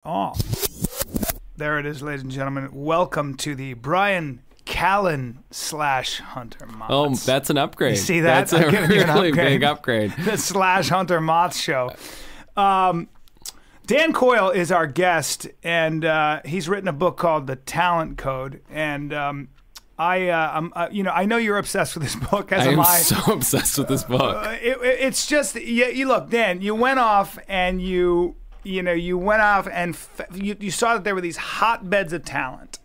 Oh, there it is, ladies and gentlemen. Welcome to the Bryan Callen / Hunter Moths. Oh, that's an upgrade. You see that? That's a really big upgrade. The / Hunter Moths show. Dan Coyle is our guest, and he's written a book called The Talent Code. And I know you're obsessed with this book. As am I. I'm so obsessed with this book. It's just, you look, Dan. You went off and you went off and you saw that there were these hotbeds of talent.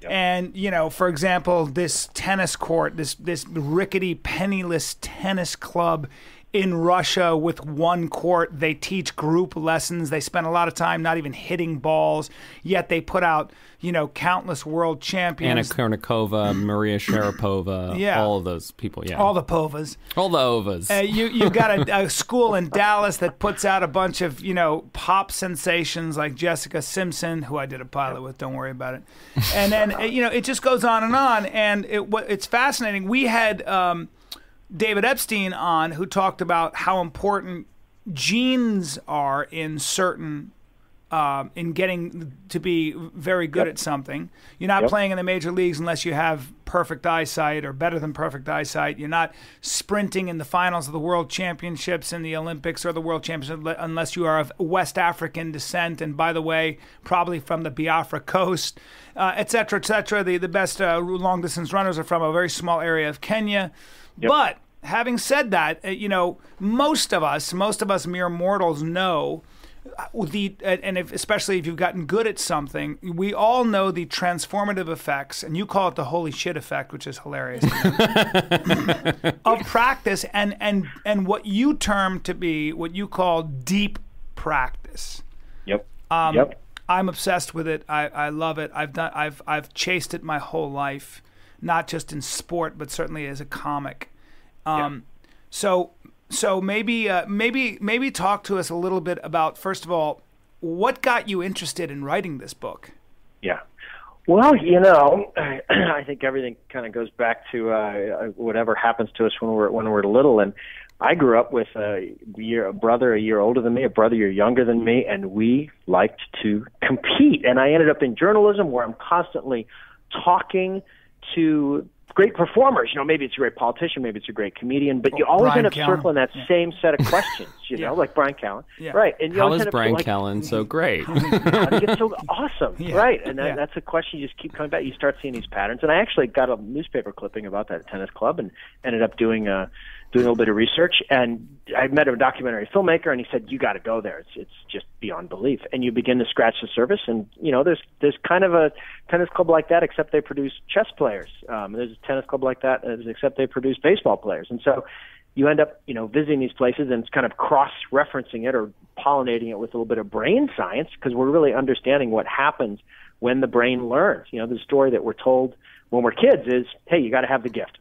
Yep. And, for example, this tennis court, this rickety, penniless tennis club in Russia with one court. They teach group lessons. They spend a lot of time not even hitting balls, yet they put out, countless world champions. Anna Kournikova, Maria Sharapova, all of those people, All the Povas. All the Ovas. You've got a school in Dallas that puts out a bunch of, pop sensations like Jessica Simpson, who I did a pilot with, don't worry about it. And then, it just goes on. And it's fascinating. We had David Epstein on, who talked about how important genes are in certain in getting to be very good at something. You're not playing in the major leagues unless you have perfect eyesight or better than perfect eyesight. You're not sprinting in the finals of the World Championships in the Olympics or the World Championships unless you are of West African descent, and by the way, probably from the Biafra coast, et cetera, et cetera. The best long-distance runners are from a very small area of Kenya. Yep. But having said that, most of us mere mortals know especially if you've gotten good at something, we all know the transformative effects, and you call it the holy shit effect, which is hilarious, of practice and what you term to be what you call deep practice. Yep. I'm obsessed with it. I love it. I've chased it my whole life, not just in sport, but certainly as a comic. So maybe talk to us a little bit about, first of all, what got you interested in writing this book? Yeah. Well, I think everything kind of goes back to whatever happens to us when we're little. And I grew up with a brother a year older than me, a brother a year younger than me, and we liked to compete. And I ended up in journalism, where I'm constantly talking to great performers. Maybe it's a great politician, maybe it's a great comedian, but you always end up circling that same set of questions, like Bryan Callen. Yeah. Right. And how is Bryan Callen so great? How did he get so awesome? Yeah. Right. And that's a question you just keep coming back. You start seeing these patterns. And I actually got a newspaper clipping about that tennis club and ended up doing a little bit of research. And I met a documentary filmmaker, and he said, you got to go there. It's just beyond belief. And you begin to scratch the surface. And, there's kind of a tennis club like that, except they produce chess players. There's a tennis club like that, except they produce baseball players. And so you end up, visiting these places and kind of cross-referencing it or pollinating it with a little bit of brain science, because we're really understanding what happens when the brain learns. The story that we're told when we're kids is, hey, you got to have the gift.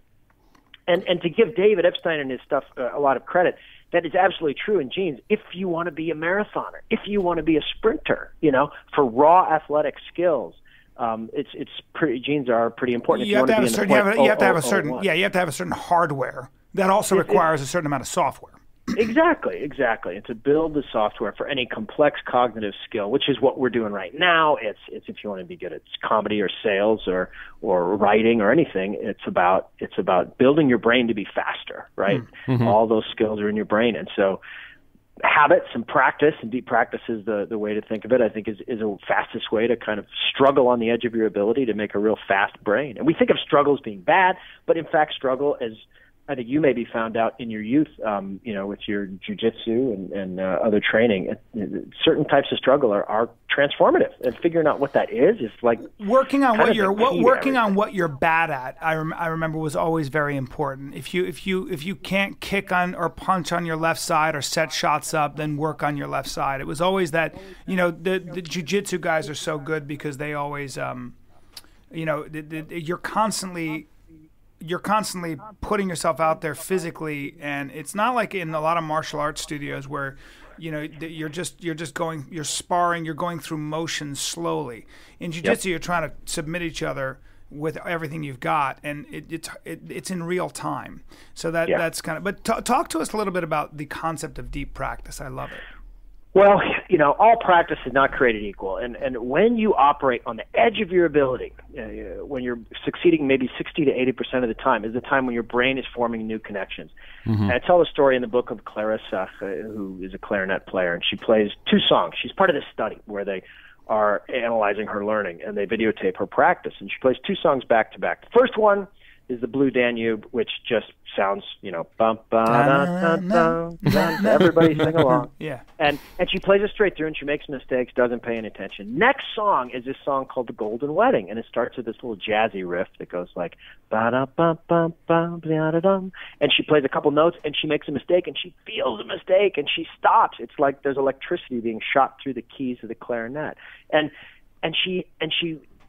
And to give David Epstein and his stuff a lot of credit, that is absolutely true in genes. If you want to be a marathoner, if you want to be a sprinter, for raw athletic skills, genes are pretty important. You have to have a certain hardware that also requires a certain amount of software. Exactly. And to build the software for any complex cognitive skill, which is what we're doing right now, it's if you want to be good at comedy or sales or writing or anything, it's about building your brain to be faster, right? Mm-hmm. All those skills are in your brain. And so habits and practice, and deep practice is the way to think of it, I think is a fastest way to kind of struggle on the edge of your ability to make a real fast brain. And we think of struggle as being bad, but in fact struggle as, I think you maybe found out in your youth, with your jujitsu and other training, certain types of struggle are transformative. And figuring out what that is like working on what you're bad at. I remember was always very important. If you can't kick on or punch on your left side or set shots up, then work on your left side. It was always that. The jujitsu guys are so good because they always, you're constantly putting yourself out there physically, and it's not like in a lot of martial arts studios where you're sparring, you're going through motions slowly. In jiu-jitsu, you're trying to submit each other with everything you've got, and it's in real time. So that's kind of. But talk to us a little bit about the concept of deep practice. I love it. Well, all practice is not created equal. And when you operate on the edge of your ability, when you're succeeding maybe 60 to 80% of the time, is the time when your brain is forming new connections. Mm-hmm. And I tell the story in the book of Clarissa, who is a clarinet player, and she plays 2 songs. She's part of this study where they are analyzing her learning, and they videotape her practice. And she plays 2 songs back to back. The first one is the Blue Danube, which just sounds, bum, ba, da, da, da, everybody sing along. Yeah. And she plays it straight through, and she makes mistakes, doesn't pay any attention. Next song is this song called The Golden Wedding, and it starts with this little jazzy riff that goes like, ba da ba ba ba da da dum. And she plays a couple notes, and she makes a mistake, and she feels a mistake, and she stops. It's like there's electricity being shot through the keys of the clarinet. And she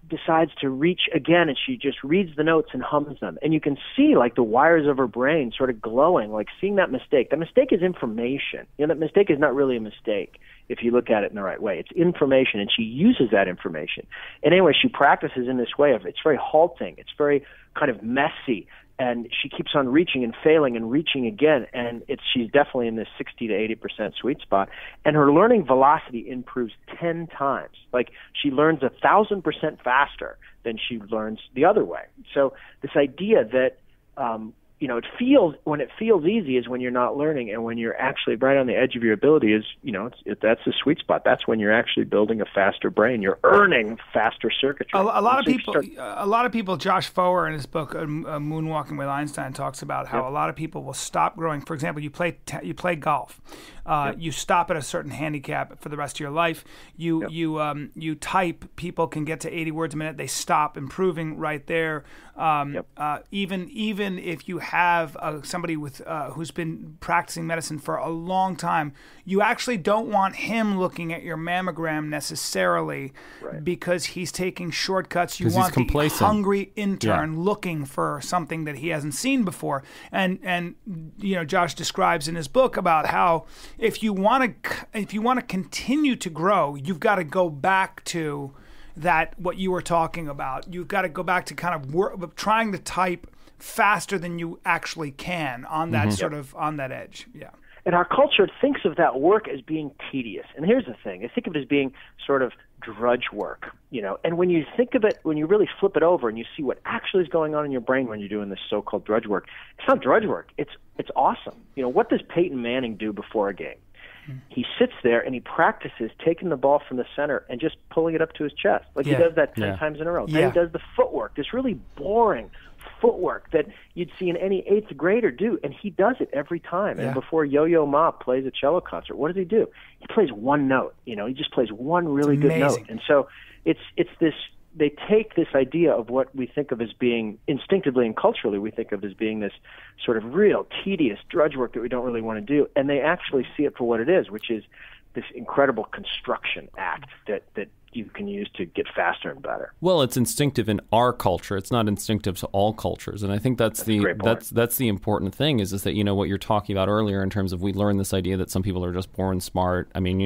decides to reach again, and she just reads the notes and hums them. And you can see like the wires of her brain sort of glowing, like seeing that mistake. That mistake is information. That mistake is not really a mistake if you look at it in the right way. It's information, and she uses that information. And anyway, she practices in this way of, it's very halting. It's very kind of messy. And she keeps on reaching and failing and reaching again, and she's definitely in this 60 to 80% sweet spot. And her learning velocity improves 10 times. Like, she learns 1,000% faster than she learns the other way. So this idea that when it feels easy is when you're not learning, and when you're actually right on the edge of your ability is, that's the sweet spot. That's when you're actually building a faster brain. You're earning faster circuitry. A lot of people, Josh Foer in his book Moonwalking with Einstein talks about how a lot of people will stop growing. For example, you play golf. You stop at a certain handicap for the rest of your life. You type. People can get to 80 words a minute. They stop improving right there. Even if you have somebody who's been practicing medicine for a long time, you actually don't want him looking at your mammogram necessarily, because he's taking shortcuts. You want the hungry intern looking for something that he hasn't seen before. And Josh describes in his book about how if you want to continue to grow, you've got to go back to that, what you were talking about. You've got to go back to kind of trying to type faster than you actually can on that sort of on that edge. Yeah. And our culture thinks of that work as being tedious. And here's the thing. I think of it as being sort of drudge work, And when you think of it, when you really flip it over and you see what actually is going on in your brain when you're doing this so-called drudge work, it's not drudge work. It's awesome. What does Peyton Manning do before a game? He sits there and he practices taking the ball from the center and just pulling it up to his chest. Like he does that 10 times in a row. Then he does the footwork, this really boring footwork that you'd see in any 8th grader do, and he does it every time. And before Yo-Yo Ma plays a cello concert, what does he do? He plays one note. He just plays one really good note. And so it's this. They take this idea of what we think of as being instinctively and culturally we think of as being this sort of real tedious drudge work that we don't really want to do, and they actually see it for what it is, which is this incredible construction act that you can use to get faster and better. Well, it's instinctive in our culture. It's not instinctive to all cultures, and I think that's the important thing is that what you're talking about earlier in terms of we learn this idea that some people are just born smart. I mean,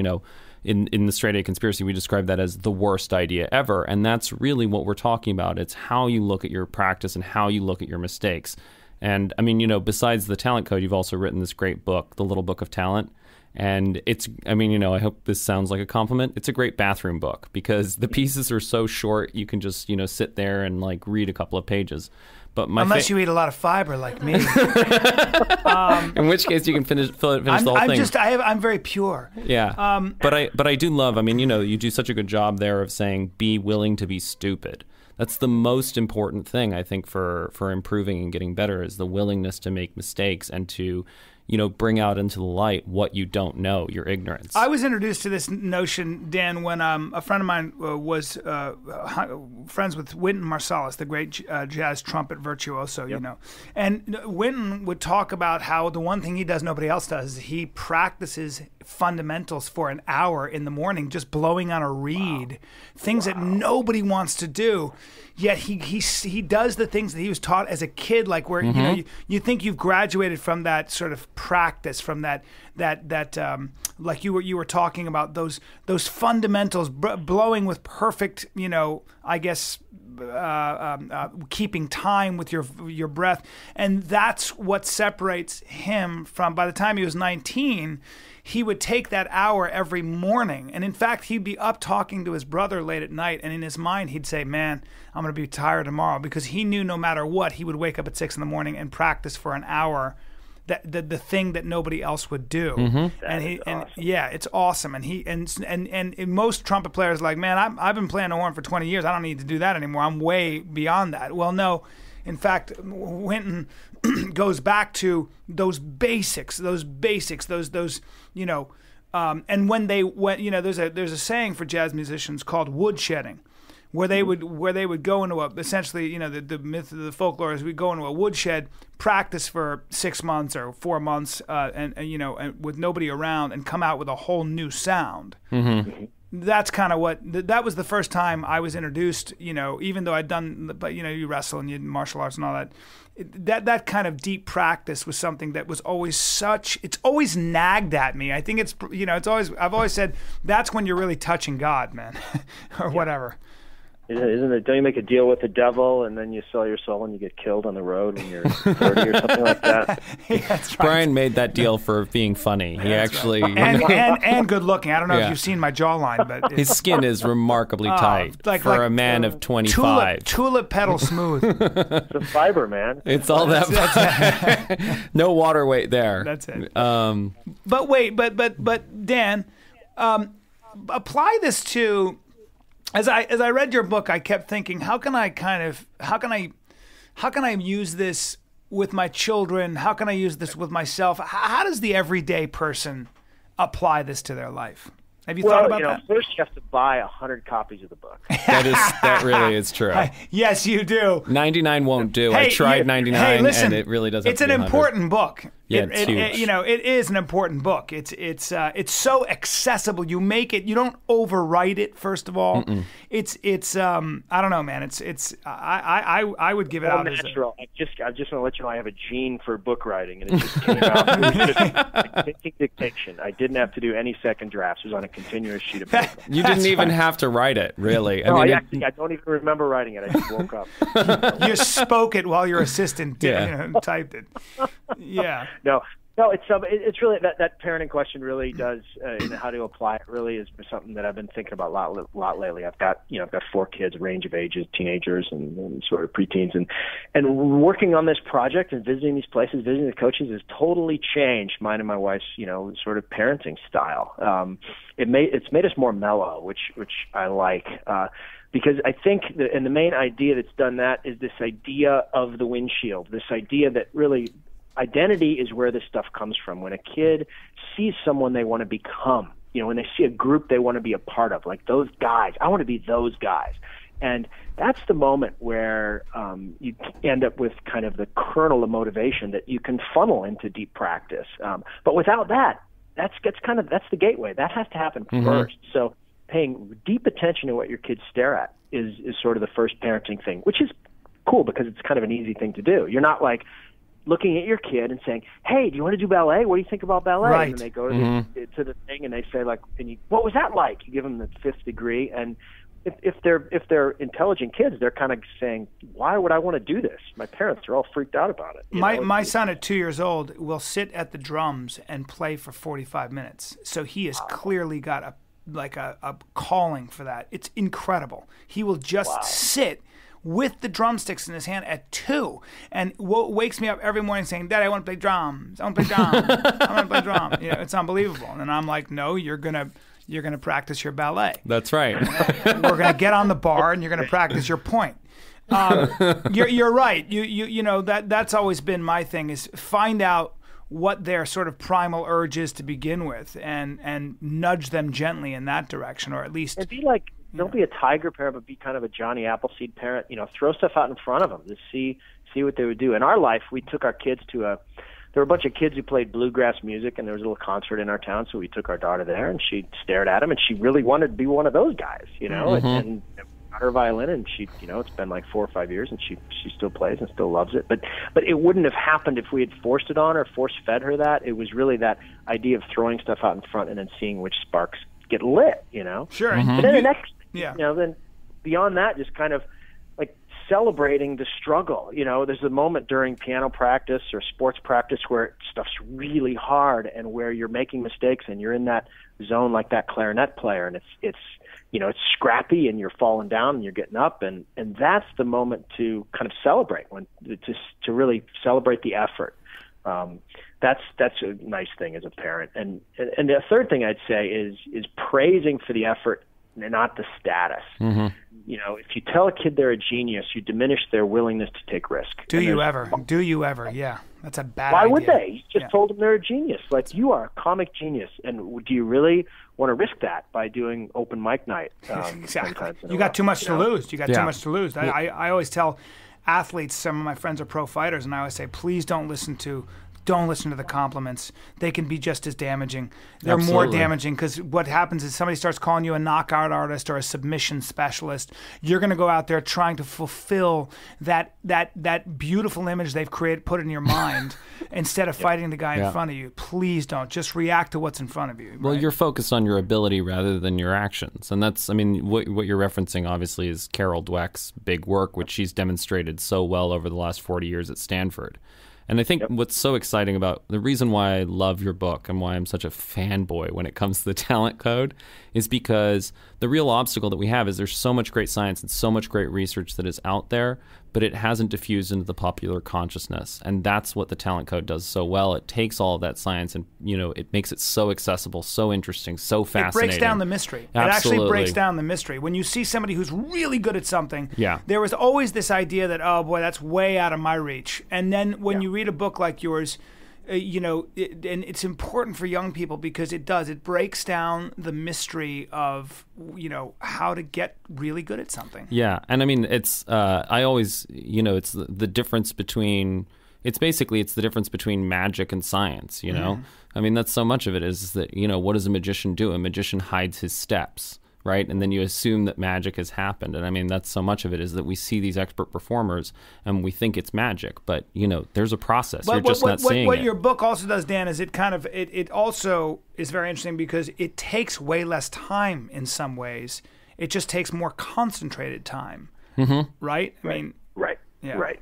in the Straight A Conspiracy, we describe that as the worst idea ever, and that's really what we're talking about. It's how you look at your practice and how you look at your mistakes. And I mean, besides the talent code, you've also written this great book, The Little Book of Talent. And I hope this sounds like a compliment. It's a great bathroom book because the pieces are so short, you can just, sit there and read a couple of pages. But unless you eat a lot of fiber like me. In which case you can finish the whole thing. I'm very pure. Yeah. But I do love, you do such a good job there of saying be willing to be stupid. That's the most important thing, I think, for improving and getting better is the willingness to make mistakes and to bring out into the light what you don't know, your ignorance. I was introduced to this notion, Dan, when a friend of mine was friends with Wynton Marsalis, the great jazz trumpet virtuoso, And Wynton would talk about how the one thing he does nobody else does is he practices fundamentals for an hour in the morning, just blowing on a reed, things that nobody wants to do. Yet he does the things that he was taught as a kid, like where you think you've graduated from that sort of practice, from that like you were talking about those fundamentals, blowing with perfect, keeping time with your breath, and that's what separates him from. By the time he was 19. he would take that hour every morning. And in fact, he'd be up talking to his brother late at night. And in his mind, he'd say, man, I'm going to be tired tomorrow, because he knew no matter what, he would wake up at 6 a.m. and practice for an hour. The thing that nobody else would do. Yeah, it's awesome. And most trumpet players are like, man, I've been playing the horn for 20 years. I don't need to do that anymore. I'm way beyond that. Well, no. In fact, Wynton goes back to those basics, and when there's a saying for jazz musicians called woodshedding, where they would go into essentially the myth of the folklore is we go into a woodshed, practice for 6 months or 4 months, and with nobody around, and come out with a whole new sound. That's kind of that was the first time I was introduced. Even though I'd done, but you wrestle and you martial arts and all that. That kind of deep practice was something that was always it's always nagged at me. I think I've always said that's when you're really touching God, man, or whatever. Isn't it? Don't you make a deal with the devil and then you sell your soul and you get killed on the road when you're 30 or something like that? Yeah, that's right. Bryan made that deal for being funny. He actually and good looking. I don't know if you've seen my jawline, but his skin is remarkably tight for a man of 25. Tulip petal smooth. It's a fiber, man. It's all that. No water weight there. That's it. But Dan, apply this to. As I read your book, I kept thinking, how can I use this with my children? How can I use this with myself? How does the everyday person apply this to their life? Have you thought about that? First you have to buy 100 copies of the book. That really is true. Yes, you do. 99 won't do. I tried 99, listen, and it really doesn't. It's an important book. Yeah, it's huge. It is an important book. It's so accessible. You make it. You don't overwrite it. First of all, it's I don't know, man. I would give it out natural. I just want to let you know I have a gene for book writing, and it just came out. It was just dictation. I didn't have to do any second drafts. It was on a continuous sheet of paper. You didn't even have to write it, really. I don't even remember writing it. I just woke up. You spoke it while your assistant typed it. Yeah. No, it's really that parenting question really does, and how to apply it really is something that I've been thinking about a lot lately. I've got 4 kids, a range of ages, teenagers and sort of preteens, and working on this project and visiting these places, visiting the coaches has totally changed mine and my wife's sort of parenting style. It's made us more mellow, which I like. Because I think and the main idea that's done that is this idea of the windshield, this idea that really identity is where this stuff comes from. When a kid sees someone they want to become, when they see a group they want to be a part of, like those guys, I want to be those guys. And that's the moment where you end up with kind of the kernel of motivation that you can funnel into deep practice. But without that, that's the gateway. That has to happen first. So paying deep attention to what your kids stare at is sort of the first parenting thing, which is cool because it's kind of an easy thing to do. You're not like looking at your kid and saying, "Hey, do you want to do ballet? What do you think about ballet?" Right. And then they go to the thing and they say what was that like? You give them the 5th degree, and if they're intelligent kids, they're kind of saying, "Why would I want to do this? My parents are all freaked out about it." My son at 2 years old will sit at the drums and play for 45 minutes. So he has clearly got a calling for that. It's incredible. He will just sit with the drumsticks in his hand at 2, and wakes me up every morning saying, "Dad, I want to play drums. I want to play drums. I want to play drums." It's unbelievable. And I'm like, "No, you're gonna practice your ballet. That's right. We're gonna get on the bar and you're gonna practice your point." You're right. That's always been my thing, is find out what their sort of primal urge is to begin with, and nudge them gently in that direction, or at least. And be like. Don't be a tiger parent, but be kind of a Johnny Appleseed parent. Throw stuff out in front of them to see what they would do. In our life, we took our kids there were a bunch of kids who played bluegrass music, and there was a little concert in our town, so we took our daughter there, and she stared at him, and she really wanted to be one of those guys, and got her violin, and she, it's been like 4 or 5 years, and she still plays and still loves it. But it wouldn't have happened if we had forced it on her, force-fed her that. It was really that idea of throwing stuff out in front and then seeing which sparks get lit, Sure. But then the next then beyond that, just kind of like celebrating the struggle. There's a moment during piano practice or sports practice where stuff's really hard and where you're making mistakes and you're in that zone like that clarinet player, and it's scrappy and you're falling down and you're getting up, and that's the moment to kind of celebrate, to really celebrate the effort. That's a nice thing as a parent. And the third thing I'd say is praising for the effort and not the status. Mm-hmm. If you tell a kid they're a genius, you diminish their willingness to take risk. Do you ever? Yeah. That's a bad idea. Why would they? You just told them they're a genius. Like, you are a comic genius. And do you really want to risk that by doing open mic night? Exactly. You got too much to lose. You got too much to lose. I always tell athletes, some of my friends are pro fighters, and I always say, please don't listen to the compliments. They can be just as damaging. They're Absolutely. more damaging, because what happens is somebody starts calling you a knockout artist or a submission specialist. You're going to go out there trying to fulfill that beautiful image they've put in your mind instead of fighting the guy in front of you. Please don't. Just react to what's in front of you. Well, right? You're focused on your ability rather than your actions. And that's, what you're referencing obviously is Carol Dweck's big work, which she's demonstrated so well over the last 40 years at Stanford. And I think what's so exciting about the reason why I love your book and why I'm such a fanboy when it comes to the talent code is because the real obstacle that we have is there's so much great science and so much great research that is out there, but it hasn't diffused into the popular consciousness. And that's what the talent code does so well. It takes all of that science and, it makes it so accessible, so interesting, so fascinating. It breaks down the mystery. Absolutely. It actually breaks down the mystery. When you see somebody who's really good at something, there was always this idea that, oh boy, that's way out of my reach. And then when you read a book like yours, and it's important for young people because it breaks down the mystery of, how to get really good at something. Yeah. And it's, I always, it's the difference between, it's the difference between magic and science, Mm-hmm. That's so much of it is that, what does a magician do? A magician hides his steps. Right? And then you assume that magic has happened. And that's so much of it is that we see these expert performers and we think it's magic, but there's a process. You're just not seeing it. What your book also does, Dan, is it also is very interesting because it takes way less time in some ways. It just takes more concentrated time. Mm-hmm. Right? Right. Yeah. Right.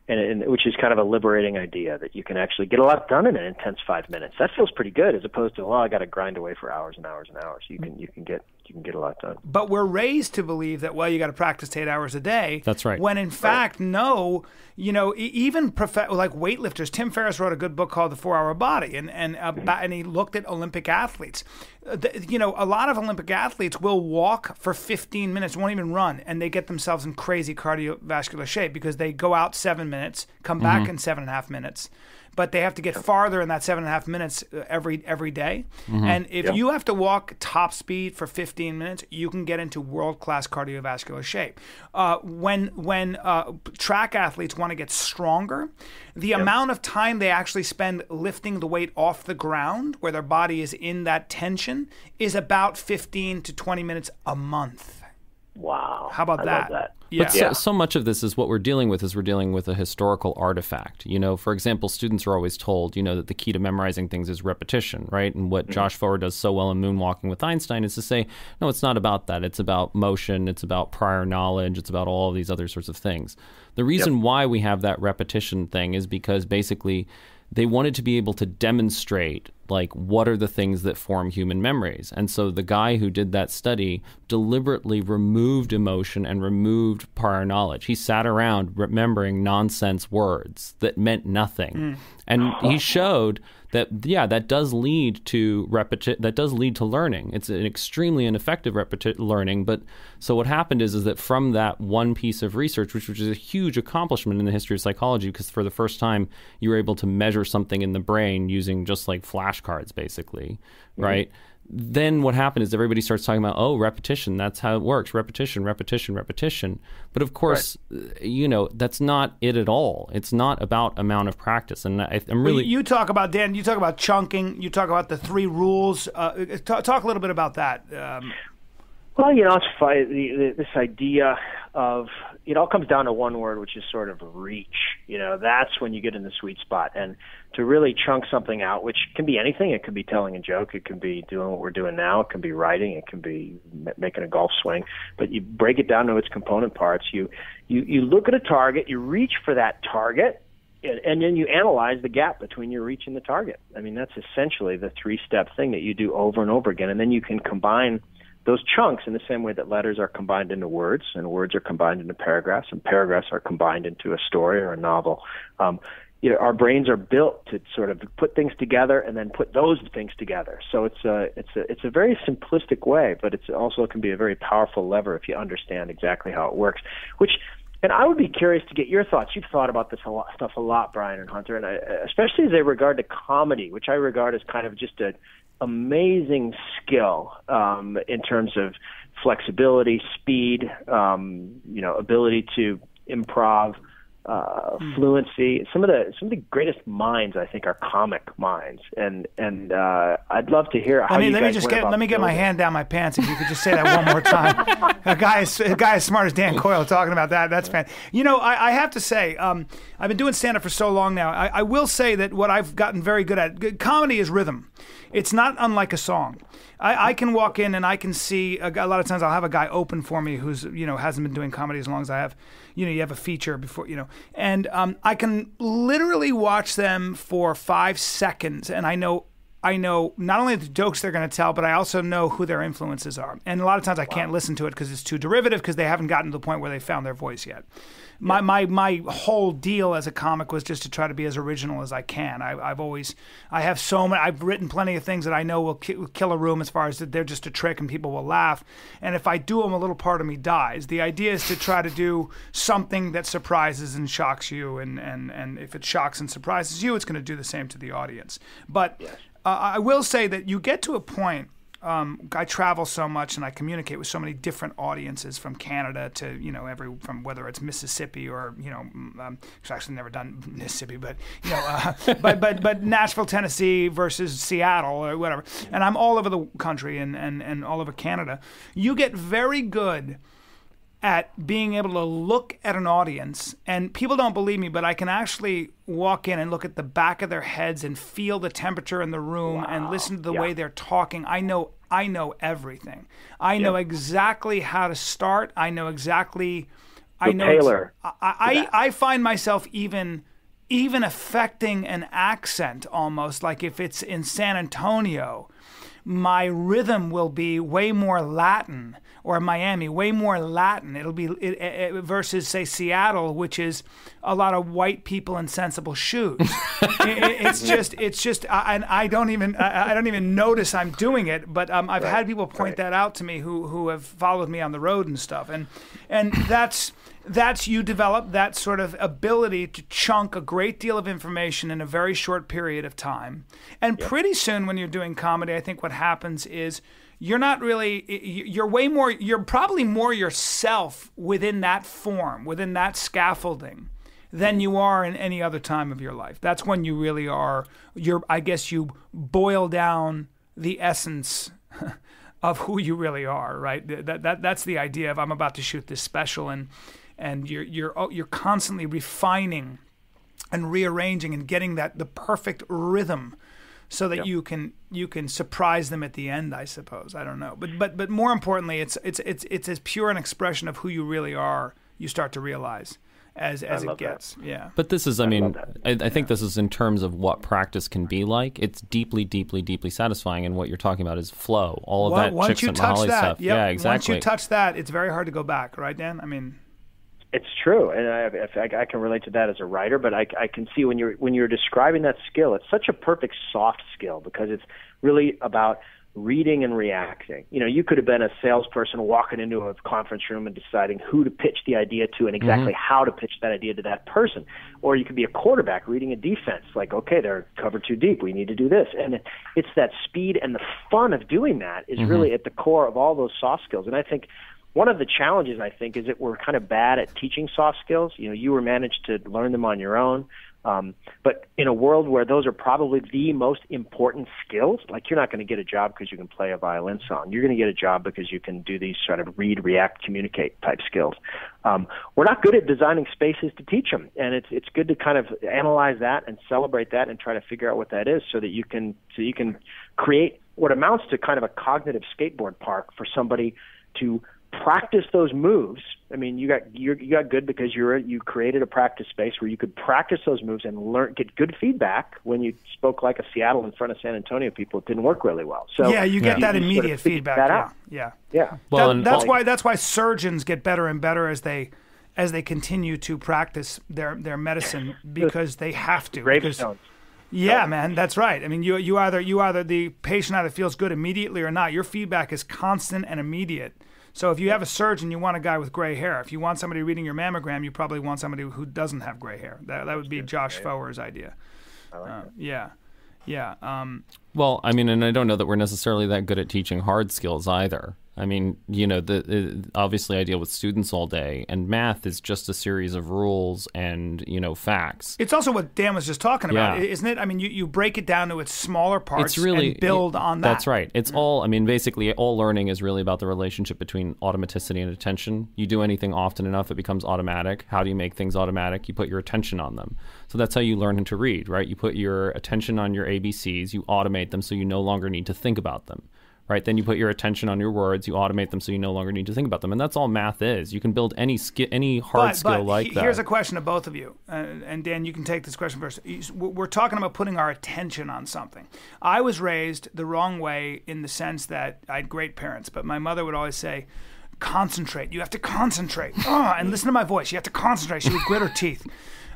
And which is kind of a liberating idea that you can actually get a lot done in an intense 5 minutes. That feels pretty good as opposed to, I got to grind away for hours and hours and hours. You can get a lot done. But we're raised to believe that, you got to practice 8 hours a day. That's right. When in fact, no, even like weightlifters. Tim Ferriss wrote a good book called The 4-Hour Body, and he looked at Olympic athletes. A lot of Olympic athletes will walk for 15 minutes, won't even run, and they get themselves in crazy cardiovascular shape because they go out 7 minutes, come back in 7.5 minutes. But they have to get farther in that 7.5 minutes every day. Mm-hmm. And if you have to walk top speed for 15 minutes, you can get into world-class cardiovascular shape. When track athletes want to get stronger, the amount of time they actually spend lifting the weight off the ground, where their body is in that tension, is about 15 to 20 minutes a month. Wow. How about that? Love that. Yeah. But so much of this is what we're dealing with a historical artifact. For example, students are always told, that the key to memorizing things is repetition, right? And what Josh Foer does so well in Moonwalking with Einstein is to say, no, it's not about that. It's about motion. It's about prior knowledge. It's about all of these other sorts of things. The reason why we have that repetition thing is because basically they wanted to be able to demonstrate what are the things that form human memories. And so the guy who did that study deliberately removed emotion and removed prior knowledge. He sat around remembering nonsense words that meant nothing. And he showed that, that does lead to learning. It's an extremely ineffective learning. But so what happened is that from that one piece of research, which is a huge accomplishment in the history of psychology, because for the first time you were able to measure something in the brain using just flashcards, basically, right? Then what happened is everybody starts talking about, repetition, that's how it works, repetition. But of course, that's not it at all. It's not about amount of practice. And I'm really... You talk about, Dan, you talk about chunking, you talk about the 3 rules. Talk a little bit about that. Well, it's this idea of, it all comes down to one word, which is sort of reach. That's when you get in the sweet spot. And to really chunk something out, which can be anything. It could be telling a joke. It can be doing what we're doing now. It can be writing. It can be making a golf swing. But you break it down to its component parts. You look at a target. You reach for that target. And then you analyze the gap between your reach and the target. I mean, that's essentially the three-step thing that you do over and over again. And then you can combine those chunks in the same way that letters are combined into words, and words are combined into paragraphs, and paragraphs are combined into a story or a novel. Our brains are built to sort of put things together and then put those things together. So it's a very simplistic way, but it's also can be a very powerful lever if you understand exactly how it works. And I would be curious to get your thoughts. You've thought about this stuff a lot, Bryan and Hunter, and especially as they regard to comedy, which I regard as kind of just an amazing skill in terms of flexibility, speed, ability to improv, fluency. Some of the greatest minds, I think, are comic minds, and I'd love to hear how you guys went about let me get my hand down my pants. If you could just say that one more time. a guy as smart as Dan Coyle talking about that. That's fantastic. I have to say, I've been doing stand-up for so long now. I will say that what I've gotten very good at, comedy is rhythm. It's not unlike a song. I can walk in and I can see a lot of times I'll have a guy open for me who's hasn't been doing comedy as long as I have. You have a feature before and I can literally watch them for 5 seconds, and I know not only the jokes they're going to tell, but I also know who their influences are. And a lot of times I can't listen to it because it's too derivative, because they haven't gotten to the point where they found their voice yet. My whole deal as a comic was just to try to be as original as I can. I've written plenty of things that I know will kill a room as far as that they're just a trick and people will laugh. And if I do them, a little part of me dies. The idea is to try to do something that surprises and shocks you. And if it shocks and surprises you, it's going to do the same to the audience. But I will say that you get to a point. I travel so much and I communicate with so many different audiences, from Canada to from whether it's Mississippi or I've actually never done Mississippi, but but Nashville, Tennessee versus Seattle or whatever, and I'm all over the country and all over Canada. You get very good at being able to look at an audience, and people don't believe me, but I can actually walk in and look at the back of their heads and feel the temperature in the room and listen to the way they're talking. I know everything. I know exactly how to start. I know exactly. I find myself even affecting an accent almost, like if it's in San Antonio, my rhythm will be way more Latin, or Miami, way more Latin. It'll be versus, say, Seattle, which is a lot of white people in sensible shoes. It's just, and I don't even notice I'm doing it. But I've had people point that out to me who have followed me on the road and stuff, and that's you develop that sort of ability to chunk a great deal of information in a very short period of time. And pretty soon, when you're doing comedy, I think what happens is you're probably more yourself within that form, within that scaffolding, than you are in any other time of your life. That's when you really are. I guess you boil down the essence of who you really are, right? That's the idea of, I'm about to shoot this special, and you're constantly refining and rearranging and getting the perfect rhythm, so that you can surprise them at the end, I suppose. I don't know, but more importantly, it's as pure an expression of who you really are. You start to realize as it gets. That. Yeah. But this is, I think this is in terms of what practice can be like. It's deeply, deeply, deeply satisfying, and what you're talking about is flow. All of that once you touch that stuff. Yep. Yeah, exactly. Once you touch that, it's very hard to go back, right, Dan? It's true, and I can relate to that as a writer. But I can see when you're describing that skill, it's such a perfect soft skill, because it's really about reading and reacting. You could have been a salesperson walking into a conference room and deciding who to pitch the idea to and exactly how to pitch that idea to that person. Or you could be a quarterback reading a defense, like, okay, they're covered too deep, we need to do this. And it's that speed and the fun of doing that is really at the core of all those soft skills. And I think one of the challenges, is that we're kind of bad at teaching soft skills. You managed to learn them on your own. But in a world where those are probably the most important skills, like you're not going to get a job because you can play a violin song. You're going to get a job because you can do these sort of read, react, communicate type skills. We're not good at designing spaces to teach them, and it's good to kind of analyze that and celebrate that and try to figure out what that is so that you can create what amounts to kind of a cognitive skateboard park for somebody to practice those moves. I mean, you got good because you created a practice space where you could practice those moves and get good feedback. When you spoke like a Seattle in front of San Antonio people, it didn't work really well. So yeah, you get that immediate feedback. That out. Yeah. Well, that's why surgeons get better and better as they continue to practice their medicine, because they have to. Gravestones. Yeah, man, that's right. I mean, you either the patient either feels good immediately or not. Your feedback is constant and immediate. So if you have a surgeon, you want a guy with gray hair. If you want somebody reading your mammogram, you probably want somebody who doesn't have gray hair. That would be Josh Fower's idea. I like that. Yeah. Well, I mean, and I don't know that we're necessarily that good at teaching hard skills either. I mean, obviously I deal with students all day, and math is just a series of rules and, facts. It's also what Dan was just talking about, isn't it? I mean, you break it down to its smaller parts and build on that. That's right. It's basically all learning is really about the relationship between automaticity and attention. You do anything often enough, it becomes automatic. How do you make things automatic? You put your attention on them. So that's how you learn to read, right? You put your attention on your ABCs, you automate them so you no longer need to think about them. Right, then you put your attention on your words, you automate them so you no longer need to think about them. And that's all math is. You can build any hard skill like that. Here's a question to both of you. And Dan, you can take this question first. We're talking about putting our attention on something. I was raised the wrong way in the sense that I had great parents, but my mother would always say, concentrate. You have to concentrate. And listen to my voice. You have to concentrate. She would grit her teeth.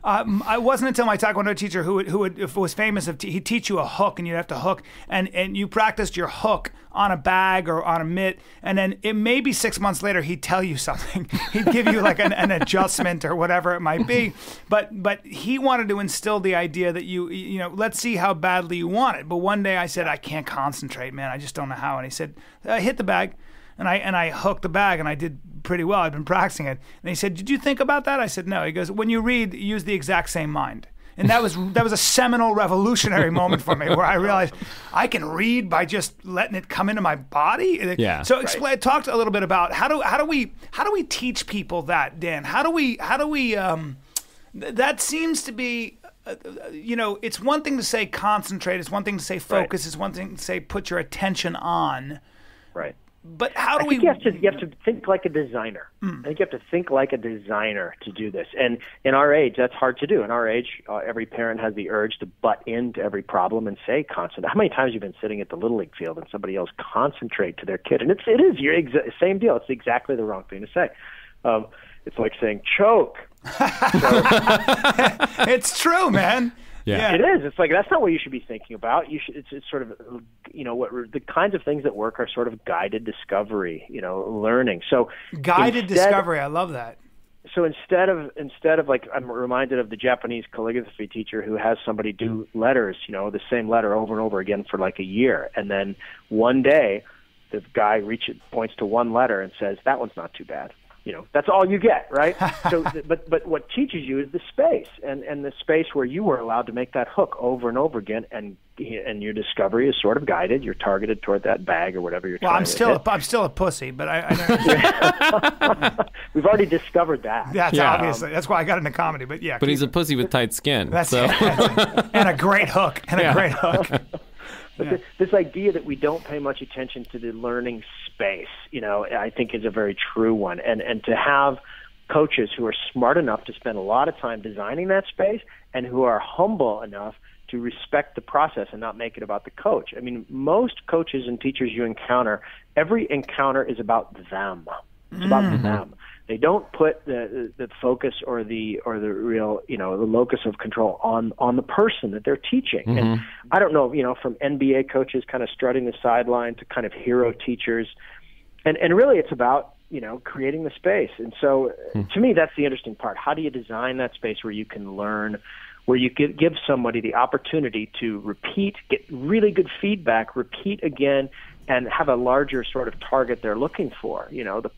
I wasn't until my Taekwondo teacher who was famous, he'd teach you a hook and you'd have to hook, and you practiced your hook on a bag or on a mitt, and then it may be 6 months later he'd tell you something. He'd give you like an adjustment or whatever it might be, but he wanted to instill the idea that you let's see how badly you want it. But one day I said, I can't concentrate, man. I just don't know how. And he said, hit the bag. And I hooked the bag, and I did pretty well. I'd been practicing it. And he said, did you think about that? I said, no. He goes, when you read, use the exact same mind. And that was a seminal revolutionary moment for me, where I realized I can read by just letting it come into my body. Yeah. So talk a little bit about how do we teach people that, Dan? How do we that seems to be it's one thing to say concentrate, it's one thing to say focus, it's one thing to say put your attention on. Right. But how do we? You have to think like a designer. I think you have to think like a designer to do this. And in our age, that's hard to do. In our age, every parent has the urge to butt into every problem and say concentrate. How many times have you been sitting at the Little League field and somebody else concentrate to their kid? And it is your same deal. It's exactly the wrong thing to say. It's like saying choke. It's true, man. Yeah. It is. It's like that's not what you should be thinking about. You should. It's sort of, the kinds of things that work are sort of guided discovery, learning. So guided discovery. I love that. So instead of like, I'm reminded of the Japanese calligraphy teacher who has somebody do letters, the same letter over and over again for like a year, and then one day the guy points to one letter and says, that one's not too bad. That's all you get, right? So, but what teaches you is the space, and the space where you were allowed to make that hook over and over again, and your discovery is sort of guided. You're targeted toward that bag or whatever you're trying to hit. I'm still a pussy, but I We've already discovered that. That's obviously. That's why I got into comedy, but yeah. But he's a pussy with tight skin. That's and a great hook. But this idea that we don't pay much attention to the learning space, I think is a very true one. And to have coaches who are smart enough to spend a lot of time designing that space and who are humble enough to respect the process and not make it about the coach. I mean, most coaches and teachers you encounter, every encounter is about them. It's about them. They don't put the focus or the real, the locus of control on the person that they're teaching. And I don't know, from NBA coaches kind of strutting the sideline to kind of hero teachers. And really it's about, creating the space. And so to me, that's the interesting part. How do you design that space where you can learn, where you give somebody the opportunity to repeat, get really good feedback, repeat again, and have a larger sort of target they're looking for.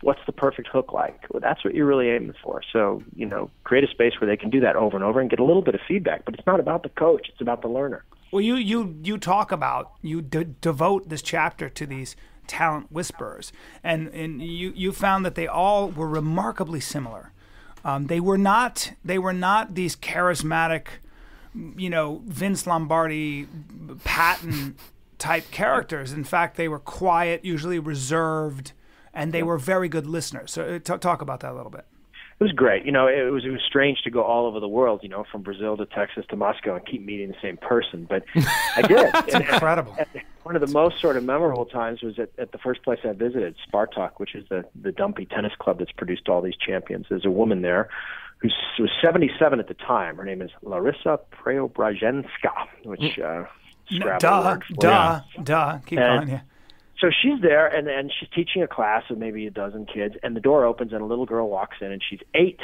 What's the perfect hook like? Well, that's what you're really aiming for. So, create a space where they can do that over and over and get a little bit of feedback. But it's not about the coach; it's about the learner. Well, you talk about devote this chapter to these talent whisperers, and you found that they all were remarkably similar. They were not these charismatic, Vince Lombardi, Patton type characters. In fact, they were quiet, usually reserved, and they were very good listeners. So talk about that a little bit. It was great. It was strange to go all over the world, from Brazil to Texas to Moscow and keep meeting the same person. But I did. It's incredible. One of the most sort of memorable times was at the first place I visited, Spartak, which is the dumpy tennis club that's produced all these champions. There's a woman there who was 77 at the time. Her name is Larissa Preobrazhenska, which duh. Keep going, yeah. So she's there, and she's teaching a class of maybe a dozen kids, and the door opens, and a little girl walks in, and she's 8.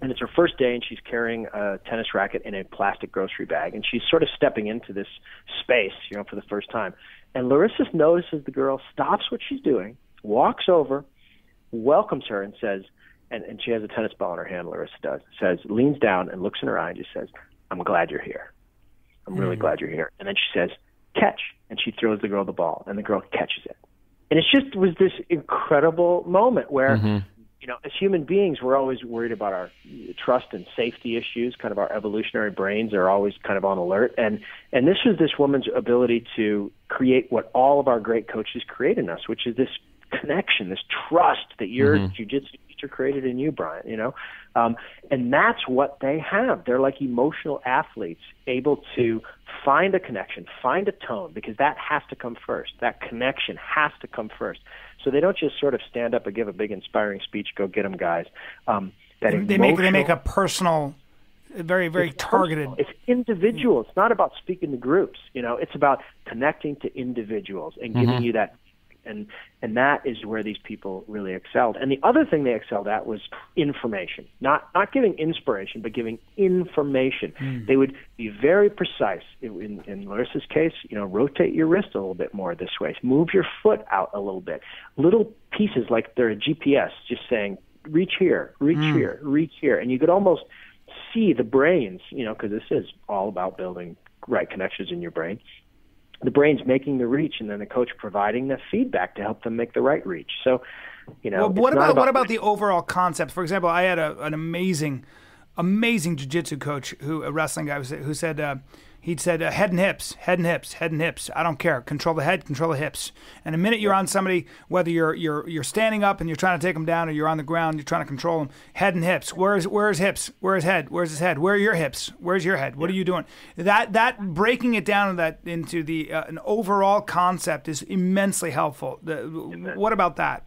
And it's her first day, and she's carrying a tennis racket in a plastic grocery bag, and she's sort of stepping into this space, for the first time. And Larissa notices the girl, stops what she's doing, walks over, welcomes her, and says, and she has a tennis ball in her hand, Larissa does, leans down and looks in her eye and just says, "I'm glad you're here. I'm really glad you're here." And then she says, "Catch." And she throws the girl the ball, and the girl catches it. And it just was this incredible moment where, as human beings, we're always worried about our trust and safety issues. Kind of our evolutionary brains are always kind of on alert. And this was this woman's ability to create what all of our great coaches create in us, which is this connection, this trust that your jiu-jitsu teacher created in you, Bryan, and that's what they have. They're like emotional athletes, able to find a connection, find a tone, because that has to come first. That connection has to come first. So they don't just sort of stand up and give a big inspiring speech, go get them, guys. They make a personal, very, very targeted. Personal. It's individual. It's not about speaking to groups. It's about connecting to individuals and giving you that. And that is where these people really excelled. And the other thing they excelled at was information. Not giving inspiration, but giving information. They would be very precise. In Larissa's case, rotate your wrist a little bit more this way. Move your foot out a little bit. Little pieces like they're a GPS, just saying, reach here, reach here, reach here. And you could almost see the brains, because this is all about building right connections in your brain. The brain's making the reach, and then the coach providing the feedback to help them make the right reach. So, Well, what about the overall concept? For example, I had an amazing jiu-jitsu coach, a wrestling guy, who said he'd said head and hips, head and hips, head and hips. I don't care. Control the head, control the hips. And the minute you're on somebody, whether you're standing up and you're trying to take them down, or you're on the ground, you're trying to control them. Head and hips. Where's hips? Where's head? Where's his head? Where are your hips? Where's your head? What are you doing? That breaking it down into the an overall concept is immensely helpful. What about that?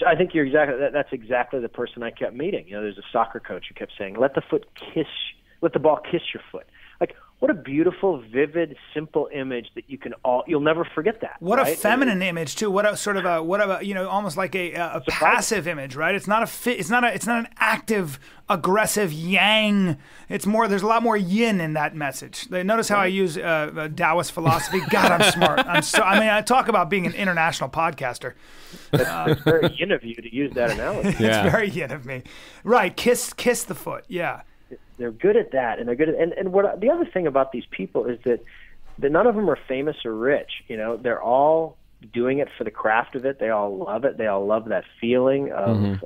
I think that's exactly the person I kept meeting. There's a soccer coach who kept saying, let the ball kiss your foot. Like, what a beautiful, vivid, simple image that you'll never forget that. What right? a feminine image too. What a almost like a passive image, right? It's not an active, aggressive yang. It's more. There's a lot more yin in that message. Notice how I use Taoist philosophy. God, I'm smart. I talk about being an international podcaster. It's very yin of you to use that analogy. Yeah. It's very yin of me. Right. Kiss the foot. Yeah. They're good at that, and they're good at, and what the other thing about these people is that none of them are famous or rich. They're all doing it for the craft of it. They all love it. They all love that feeling of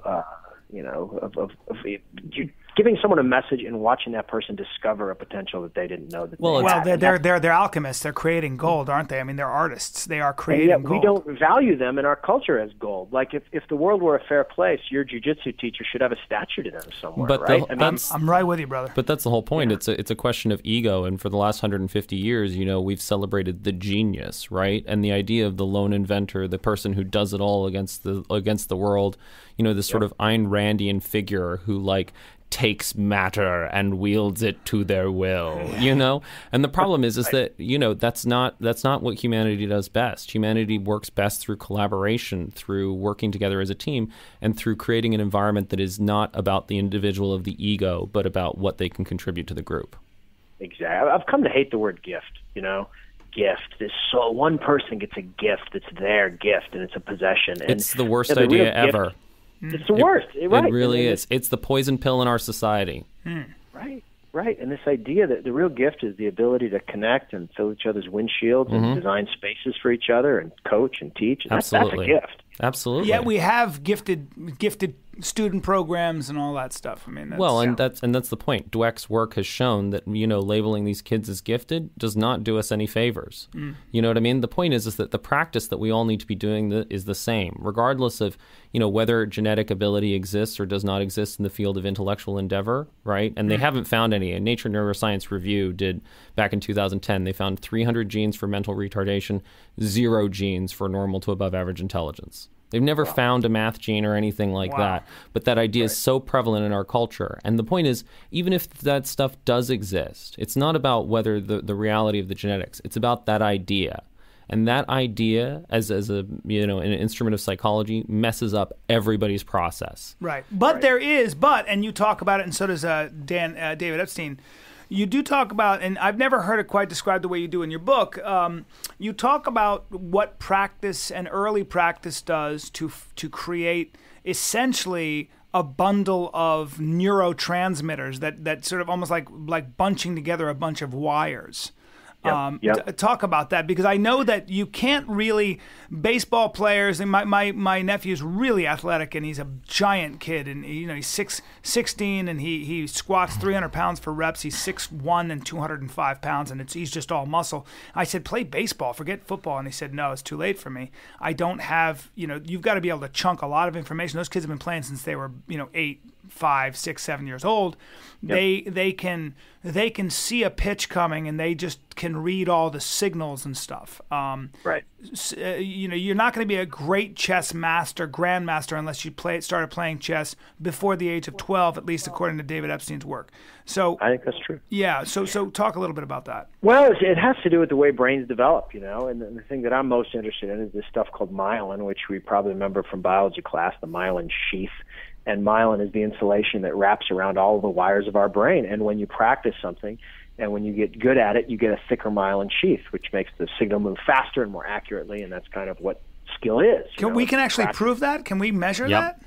giving someone a message and watching that person discover a potential that they didn't know that they had. They're alchemists. They're creating gold, aren't they? I mean, they're artists. They are creating gold. We don't value them in our culture as gold. Like if the world were a fair place, your jiu-jitsu teacher should have a statue to them somewhere, right? I'm right with you, brother. But that's the whole point. Yeah. It's a question of ego, and for the last 150 years, we've celebrated the genius, right? And the idea of the lone inventor, the person who does it all against the world, this sort of Ayn Randian figure who takes matter and wields it to their will, And the problem is that, that's not what humanity does best. Humanity works best through collaboration, through working together as a team, and through creating an environment that is not about the individual of the ego, but about what they can contribute to the group. Exactly. I've come to hate the word gift, gift. One person gets a gift. It's their gift, and it's a possession. And it's the worst idea ever. It's the worst. It really is. It's the poison pill in our society. Right. And this idea that the real gift is the ability to connect and fill each other's windshields and design spaces for each other and coach and teach. And that's a gift. Absolutely. Yeah, we have gifted student programs and all that stuff. I mean, that's the point. Dweck's work has shown that, labeling these kids as gifted does not do us any favors. You know what I mean? The point is that the practice that we all need to be doing is the same, regardless of, whether genetic ability exists or does not exist in the field of intellectual endeavor, right? And they haven't found any. A Nature Neuroscience Review did back in 2010. They found 300 genes for mental retardation, 0 genes for normal to above average intelligence. They've never found a math gene or anything like that. But that idea is so prevalent in our culture. And the point is, even if that stuff does exist, it's not about whether the reality of the genetics. It's about that idea. And that idea, as an instrument of psychology, messes up everybody's process. Right. But there is, and you talk about it, and so does David Epstein. You do talk about, and I've never heard it quite described the way you do in your book, you talk about what practice and early practice does to create essentially a bundle of neurotransmitters that sort of almost like bunching together a bunch of wires. Talk about that, because I know that you can't really, baseball players, and my nephew's really athletic, and he's a giant kid, and he's 6'16", and he squats 300 pounds for reps. He's 6'1" and 205 pounds, and he's just all muscle. I said, play baseball, forget football, and he said, no, it's too late for me. I don't have, you've got to be able to chunk a lot of information. Those kids have been playing since they were 8, 5, 6, 7 years old. They can see a pitch coming, and they just can read all the signals and stuff. Right. You're not going to be a great chess master, grandmaster, unless you started playing chess before the age of 12, at least according to David Epstein's work. So I think that's true. Yeah. So talk a little bit about that. Well, it has to do with the way brains develop, and the thing that I'm most interested in is this stuff called myelin, which we probably remember from biology class, the myelin sheath. And myelin is the insulation that wraps around all of the wires of our brain. And when you practice something, and when you get good at it, you get a thicker myelin sheath, which makes the signal move faster and more accurately. And that's kind of what skill is. We can actually prove that? Can we measure that?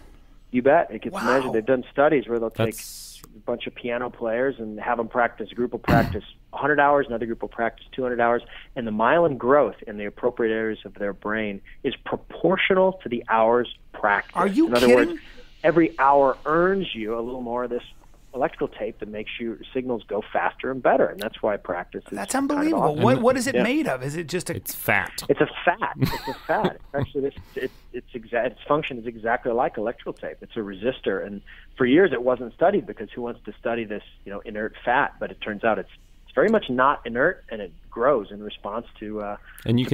You bet. It gets measured. They've done studies where they'll take a bunch of piano players and have them practice. A group will practice 100 hours, another group will practice 200 hours. And the myelin growth in the appropriate areas of their brain is proportional to the hours practiced. Are you kidding? In other words, every hour earns you a little more of this electrical tape that makes your signals go faster and better, and that's why practice is. That's unbelievable. Kind of awesome. What is it made of? Is it just It's fat. It's a fat. Actually, its function is exactly like electrical tape. It's a resistor, and for years it wasn't studied because who wants to study this, inert fat? But it turns out it's very much not inert, and it grows in response to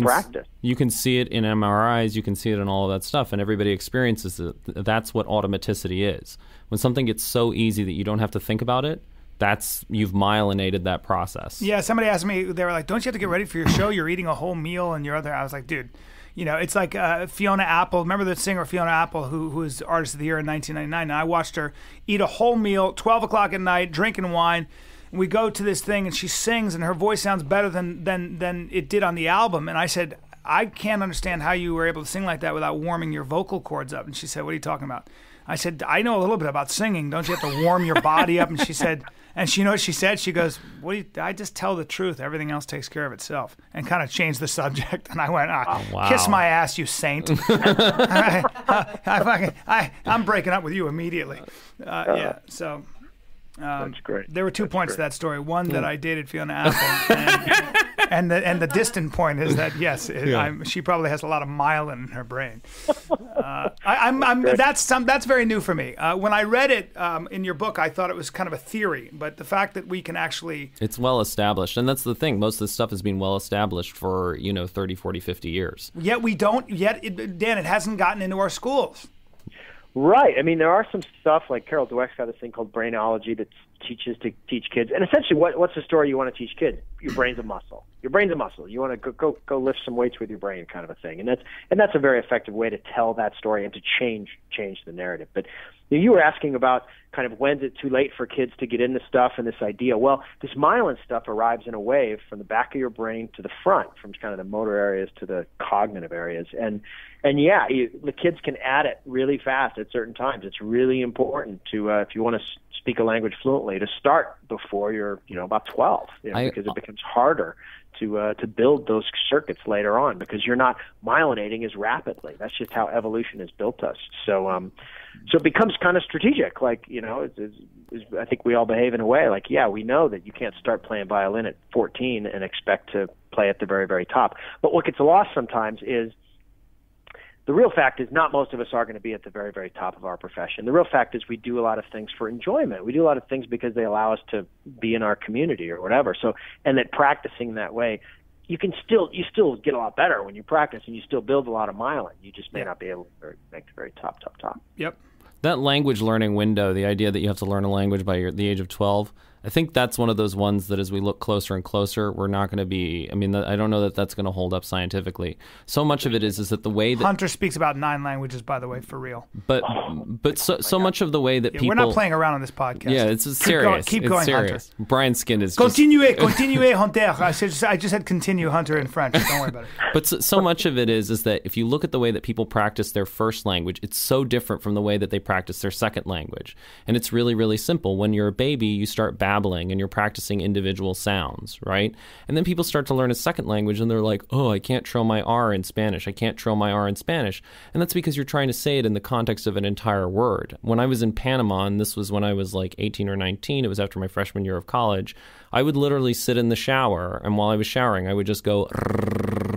practice. You can see it in MRIs, you can see it in all of that stuff, and everybody experiences it. That's what automaticity is. When something gets so easy that you don't have to think about it, you've myelinated that process. Yeah, somebody asked me, they were like, don't you have to get ready for your show? You're eating a whole meal and I was like, dude, it's like Fiona Apple. Remember the singer Fiona Apple, who was Artist of the Year in 1999? And I watched her eat a whole meal, 12 o'clock at night, drinking wine. We go to this thing, and she sings, and her voice sounds better than it did on the album. And I said, I can't understand how you were able to sing like that without warming your vocal cords up. And she said, what are you talking about? I said, I know a little bit about singing. Don't you have to warm your body up? And she said, and you know what she said? She goes, I just tell the truth. Everything else takes care of itself. And kind of changed the subject. And I went, wow. Kiss my ass, you saint. I'm breaking up with you immediately. So... that's great. There were 2 points to that story. One, that I dated Fiona Apple, and the distant point is that yes, she probably has a lot of myelin in her brain. That's very new for me. When I read it in your book, I thought it was kind of a theory, but the fact that we can actually... It's well established, and that's the thing. Most of this stuff has been well established for 30, 40, 50 years. Yet we don't. Dan, it hasn't gotten into our schools. Right. I mean, there are some stuff like Carol Dweck's got this thing called brainology that teach kids. And essentially, what's the story you want to teach kids? Your brain's a muscle. Your brain's a muscle. You want to go lift some weights with your brain, kind of a thing. And that's a very effective way to tell that story and to change the narrative. But You were asking about kind of when's it too late for kids to get into stuff and this idea. Well, this myelin stuff arrives in a wave from the back of your brain to the front, from kind of the motor areas to the cognitive areas. And yeah, the kids can add it really fast at certain times. It's really important to, if you want to speak a language fluently, to start before you're, about 12, because it becomes harder to build those circuits later on because you're not myelinating as rapidly. That's just how evolution has built us. So it becomes kind of strategic. Like, I think we all behave in a way like, yeah, we know that you can't start playing violin at 14 and expect to play at the very, very top. But what gets lost sometimes is the real fact is not most of us are going to be at the very, very top of our profession. The real fact is we do a lot of things for enjoyment. We do a lot of things because they allow us to be in our community or whatever. So, and that practicing that way, you still get a lot better when you practice, and you still build a lot of myelin. You just may not be able to make the very top. Yep. That language learning window, the idea that you have to learn a language by the age of 12, I think that's one of those ones that as we look closer and closer, we're not going to be, I don't know that that's going to hold up scientifically. So much of it is that the way that... Hunter speaks about 9 languages, by the way, for real. But so much of the way that people... We're not playing around on this podcast. Yeah, it's serious. Keep going, serious. Hunter. Brian's skin is Continuez, Hunter. I just said continue, Hunter, in French. Don't worry about it. But so much of it is that if you look at the way that people practice their first language, it's so different from the way that they practice their second language. And it's really, really simple. When you're a baby, you start babbling and you're practicing individual sounds, right? And then people start to learn a second language and they're like, oh, I can't trill my R in Spanish. I can't trill my R in Spanish. And that's because you're trying to say it in the context of an entire word. When I was in Panama, and this was when I was like 18 or 19, it was after my freshman year of college, I would literally sit in the shower, and while I was showering, I would just go...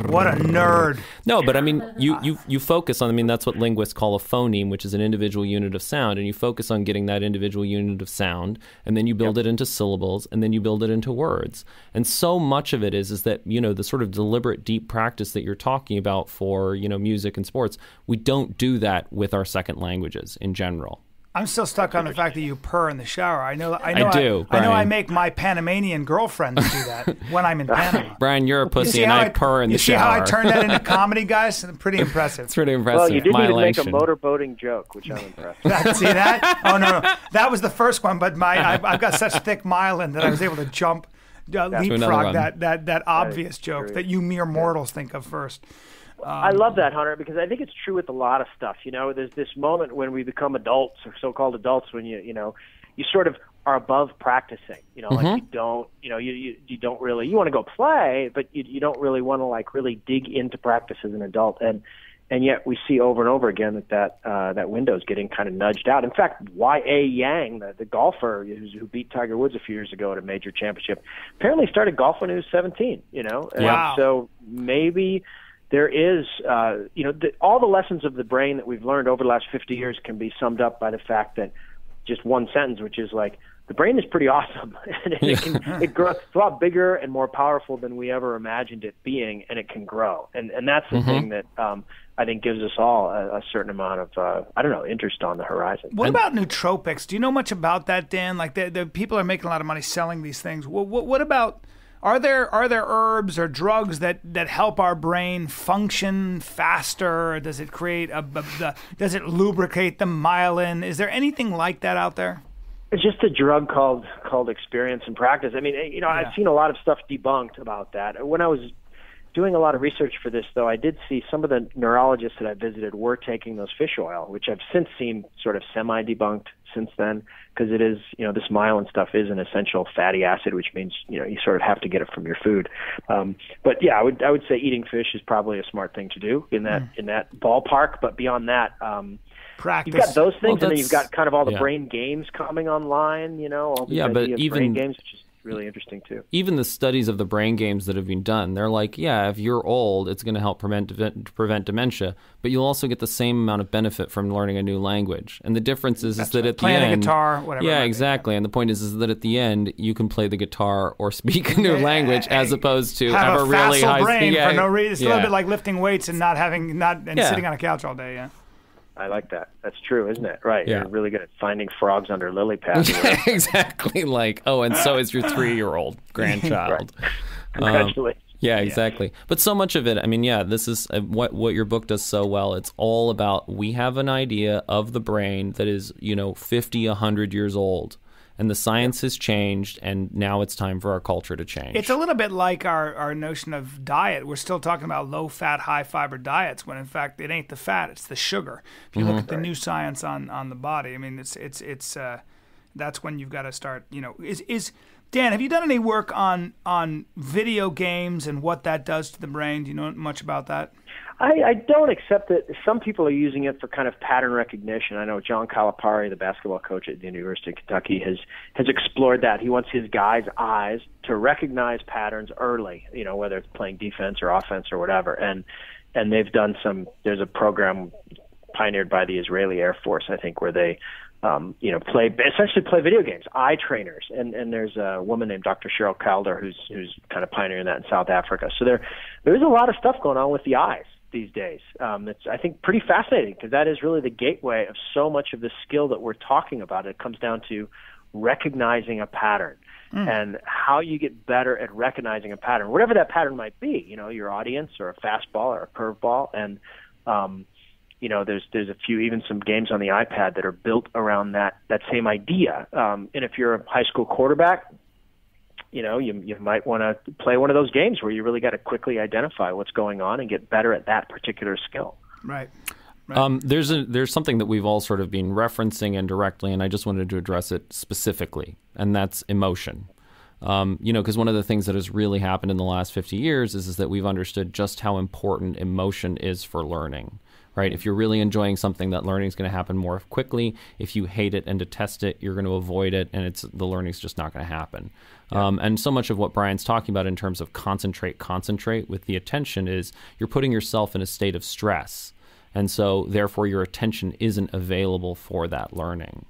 What a nerd. No, but you focus on, that's what linguists call a phoneme, which is an individual unit of sound, and you focus on getting that individual unit of sound, and then you build it into syllables, and then you build it into words. And so much of it is that, the sort of deliberate, deep practice that you're talking about for, music and sports, we don't do that with our second languages in general. I'm still stuck on the fact that you purr in the shower. I know I make my Panamanian girlfriends do that when I'm in Panama. Brian, you're a pussy, and I purr in the shower. You see how I turned that into comedy, guys? Pretty impressive. It's pretty impressive. Well, you didn't even make a motorboating joke, which I'm impressed with. See that? Oh, no. That was the first one, but I've got such thick myelin that I was able to leapfrog that obvious joke that you mere mortals think of first. I love that, Hunter, because I think it's true with a lot of stuff. There's this moment when we become adults or so-called adults when you sort of are above practicing. Like you don't really, you want to go play, but you don't really want to like really dig into practice as an adult. And yet we see over and over again that window is getting kind of nudged out. In fact, Y.A. Yang, the golfer who beat Tiger Woods a few years ago at a major championship, apparently started golf when he was 17. Wow. And so maybe there is, all the lessons of the brain that we've learned over the last 50 years can be summed up by the fact that just one sentence, which is like, the brain is pretty awesome, and it grows. It's a lot bigger and more powerful than we ever imagined it being, and it can grow. And that's the thing that I think gives us all a certain amount of, interest on the horizon. What about nootropics? Do you know much about that, Dan? Like, the people are making a lot of money selling these things. What about... Are there herbs or drugs that help our brain function faster? Does it create does it lubricate the myelin? Is there anything like that out there? It's just a drug called experience and practice. I've seen a lot of stuff debunked about that. When I was doing a lot of research for this, though, I did see some of the neurologists that I visited were taking those fish oil, which I've since seen sort of semi-debunked since then, because it is, this myelin stuff is an essential fatty acid, which means, you sort of have to get it from your food. But yeah, I would say eating fish is probably a smart thing to do in that ballpark. But beyond that, practice. You've got those things, and then you've got kind of all the brain games coming online, all these ideas of brain games, which is really interesting too. Even the studies of the brain games that have been done, they're like, if you're old, it's going to help prevent dementia, but you'll also get the same amount of benefit from learning a new language. And the difference is that at the end, playing a guitar, whatever. Yeah, exactly. And the point is that at the end, you can play the guitar or speak a new language as opposed to have a really high brain for no reason. It's a little bit like lifting weights and sitting on a couch all day. Yeah. I like that. That's true, isn't it? Right. Yeah. You're really good at finding frogs under lily pads. Exactly. And so is your 3-year-old grandchild. Congratulations. Yeah, exactly. But so much of it, I mean, yeah, this is what your book does so well. It's all about, we have an idea of the brain that is, 50, 100 years old. And the science has changed, and now it's time for our culture to change. It's a little bit like our notion of diet. We're still talking about low-fat, high-fiber diets, when in fact it ain't the fat, it's the sugar. If you look at the new science on the body, I mean, it's that's when you've got to start. Dan, have you done any work on video games and what that does to the brain? Do you know much about that? I don't, except that some people are using it for kind of pattern recognition. I know John Calipari, the basketball coach at the University of Kentucky, has explored that. He wants his guys' eyes to recognize patterns early, whether it's playing defense or offense or whatever. And they've done there's a program pioneered by the Israeli Air Force, I think, where they essentially play video games, eye trainers. And there's a woman named Dr. Cheryl Calder who's kind of pioneering that in South Africa. So there's a lot of stuff going on with the eyes these days. It's, I think, pretty fascinating, because that is really the gateway of so much of the skill that we're talking about. It comes down to recognizing a pattern and how you get better at recognizing a pattern, whatever that pattern might be, your audience or a fastball or a curveball. And, there's a few, even some games on the iPad that are built around that same idea. And if you're a high school quarterback, you might want to play one of those games where you really got to quickly identify what's going on and get better at that particular skill. Right. There's something that we've all sort of been referencing indirectly, and I just wanted to address it specifically, and that's emotion. Because one of the things that has really happened in the last 50 years is that we've understood just how important emotion is for learning. Right? If you're really enjoying something, that learning is going to happen more quickly. If you hate it and detest it, you're going to avoid it, and the learning's just not going to happen. Yeah. And so much of what Bryan's talking about in terms of concentrate with the attention is you're putting yourself in a state of stress, and so therefore your attention isn't available for that learning.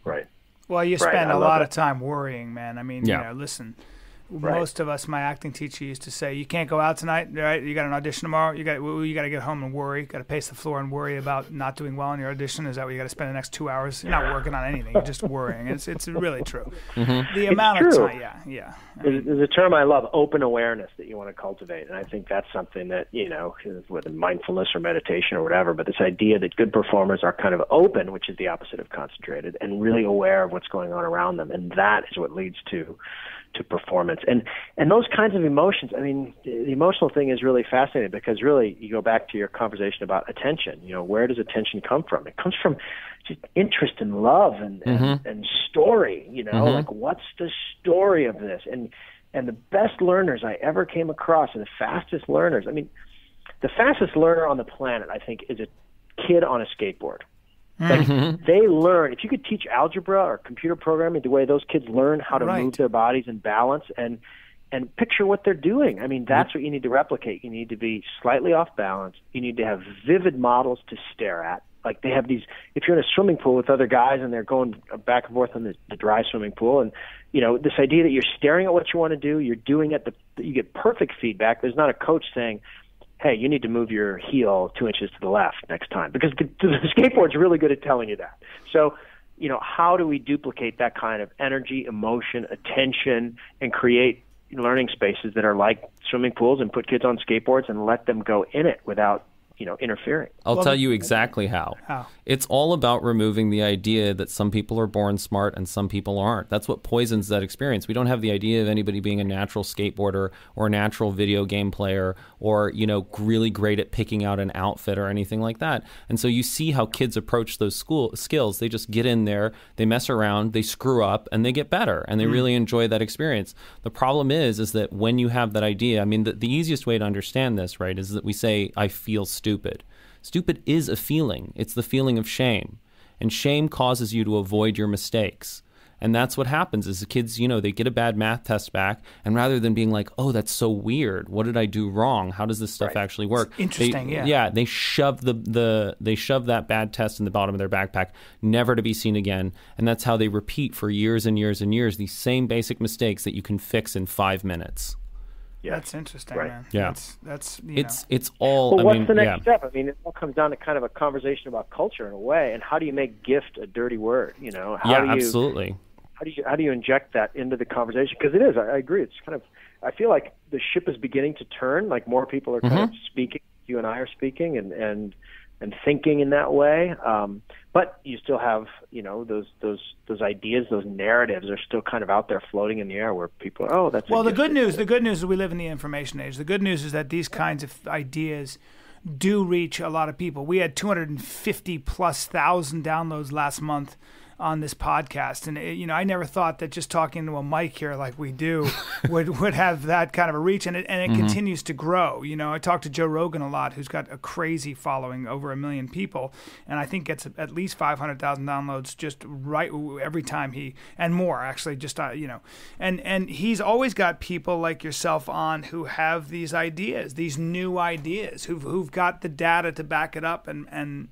Right. Well, you spend a lot of time worrying, man. I mean, listen. Right. Most of us, my acting teacher used to say, you can't go out tonight, right? You got an audition tomorrow. You got to get home and worry. Got to pace the floor and worry about not doing well in your audition. Is that what you got to spend the next 2 hours? You're not working on anything. You're just worrying. It's really true. Mm-hmm. The amount of time, yeah. There's a term I love, open awareness, that you want to cultivate. And I think that's something that, whether mindfulness or meditation or whatever, but this idea that good performers are kind of open, which is the opposite of concentrated, and really aware of what's going on around them. And that is what leads to performance. And those kinds of emotions, I mean, the emotional thing is really fascinating, because really you go back to your conversation about attention. Where does attention come from? It comes from just interest and love and story, like, what's the story of this? And the best learners I ever came across, and the fastest learners, I mean, the fastest learner on the planet, I think, is a kid on a skateboard. Like, they learn, if you could teach algebra or computer programming the way those kids learn how to move their bodies and balance and picture what they're doing. I mean, that's what you need to replicate. You need to be slightly off balance. You need to have vivid models to stare at. Like, they have these, if you're in a swimming pool with other guys and they're going back and forth in the dry swimming pool, and, this idea that you're staring at what you want to do, you're doing it, you get perfect feedback. There's not a coach saying, hey, you need to move your heel 2 inches to the left next time, because the skateboard's really good at telling you that. So, how do we duplicate that kind of energy, emotion, attention, and create learning spaces that are like swimming pools, and put kids on skateboards and let them go in it without, interfering? I'll tell you exactly how. It's all about removing the idea that some people are born smart and some people aren't. That's what poisons that experience. We don't have the idea of anybody being a natural skateboarder or a natural video game player or, really great at picking out an outfit or anything like that. And so you see how kids approach those skills. They just get in there, they mess around, they screw up, and they get better, and they really enjoy that experience. The problem is that when you have that idea, I mean, the easiest way to understand this, right, is that we say, I feel stupid. Stupid is a feeling. It's the feeling of shame. And shame causes you to avoid your mistakes. And that's what happens is the kids, they get a bad math test back, and rather than being like, oh, that's so weird, what did I do wrong? How does this stuff actually work? It's interesting, they shove they shove that bad test in the bottom of their backpack, never to be seen again. And that's how they repeat for years and years and years these same basic mistakes that you can fix in 5 minutes. Yeah. That's interesting, man. Yeah. That's it's all. Well, what's the next step? I mean, it all comes down to kind of a conversation about culture in a way, and how do you make gift a dirty word? How do you, absolutely. how do you inject that into the conversation? Because it is, I agree. It's kind of, I feel like the ship is beginning to turn. Like more people are kind of speaking. You and I are speaking and thinking in that way. But you still have, those ideas, those narratives are still kind of out there floating in the air where people are, oh, that's well. The good news is we live in the information age. The good news is that these kinds of ideas do reach a lot of people. We had 250,000+ downloads last month on this podcast, and I never thought that just talking to a mic here like we do would have that kind of a reach, and it continues to grow. I talked to Joe Rogan a lot, who's got a crazy following, over 1 million people, and I think gets at least 500,000 downloads just right every time and more actually, just and he's always got people like yourself on who have these ideas, these new ideas, who've got the data to back it up, and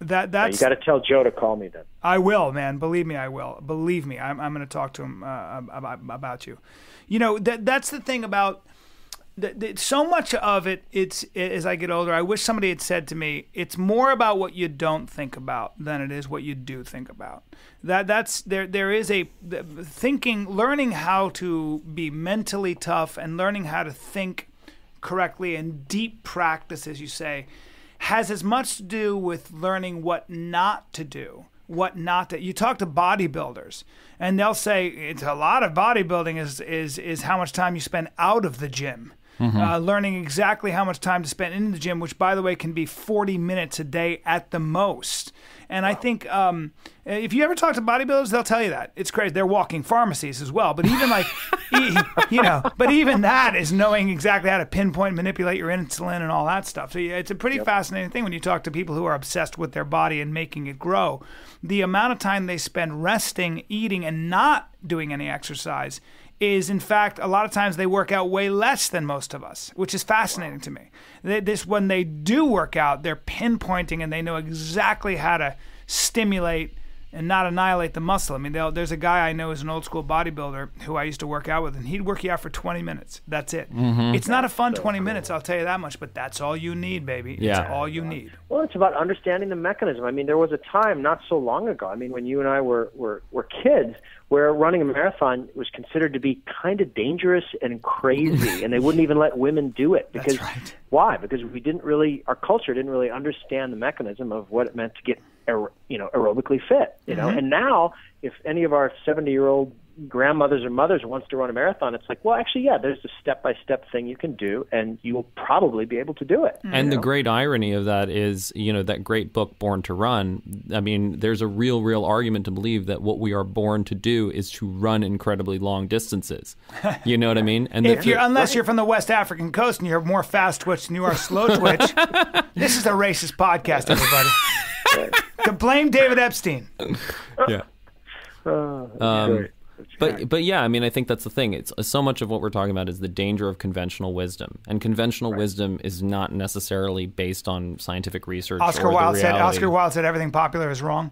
That's you got to tell Joe to call me then. I will, man. Believe me, I will. Believe me, I'm going to talk to him about you. That's the thing about so much of it. It's as I get older, I wish somebody had said to me, "It's more about what you don't think about than it is what you do think about." There is a thinking, learning how to be mentally tough and learning how to think correctly and deep practice, as you say, has as much to do with learning what not to do, You talk to bodybuilders, and they'll say it's a lot of bodybuilding is how much time you spend out of the gym. Learning exactly how much time to spend in the gym, which, by the way, can be 40 minutes a day at the most. And I think if you ever talk to bodybuilders, they'll tell you that. It's crazy. They're walking pharmacies as well. But even but even that is knowing exactly how to pinpoint, manipulate your insulin and all that stuff. So it's a pretty fascinating thing when you talk to people who are obsessed with their body and making it grow. The amount of time they spend resting, eating, and not doing any exercise is, in fact, a lot of times they work out way less than most of us, which is fascinating to me. When they do work out, they're pinpointing and they know exactly how to stimulate and not annihilate the muscle. I mean, there's a guy I know who's an old school bodybuilder who I used to work out with, and he'd work you out for 20 minutes. That's it. It's not a fun 20 minutes, I'll tell you that much, but that's all you need, baby. Yeah. It's all you need. Well, it's about understanding the mechanism. I mean, there was a time not so long ago, I mean, when you and I were kids, where running a marathon was considered to be kind of dangerous and crazy, and they wouldn't even let women do it. Because, that's right. Why? Because our culture didn't really understand the mechanism of what it meant to get aerobically fit, And now, if any of our 70-year-old grandmothers or mothers wants to run a marathon, it's like, well, actually, yeah, there's a step-by-step thing you can do, and you will probably be able to do it. And the great irony of that is, that great book, Born to Run, I mean, there's a real argument to believe that what we are born to do is to run incredibly long distances. You know what I mean? And unless you're from the West African coast and you're more fast twitch than you are slow twitch, this is a racist podcast, everybody. Blame David Epstein. Yeah. But yeah, I mean, I think that's the thing. It's so much of what we're talking about is the danger of conventional wisdom, and conventional wisdom is not necessarily based on scientific research. Oscar Wilde said everything popular is wrong.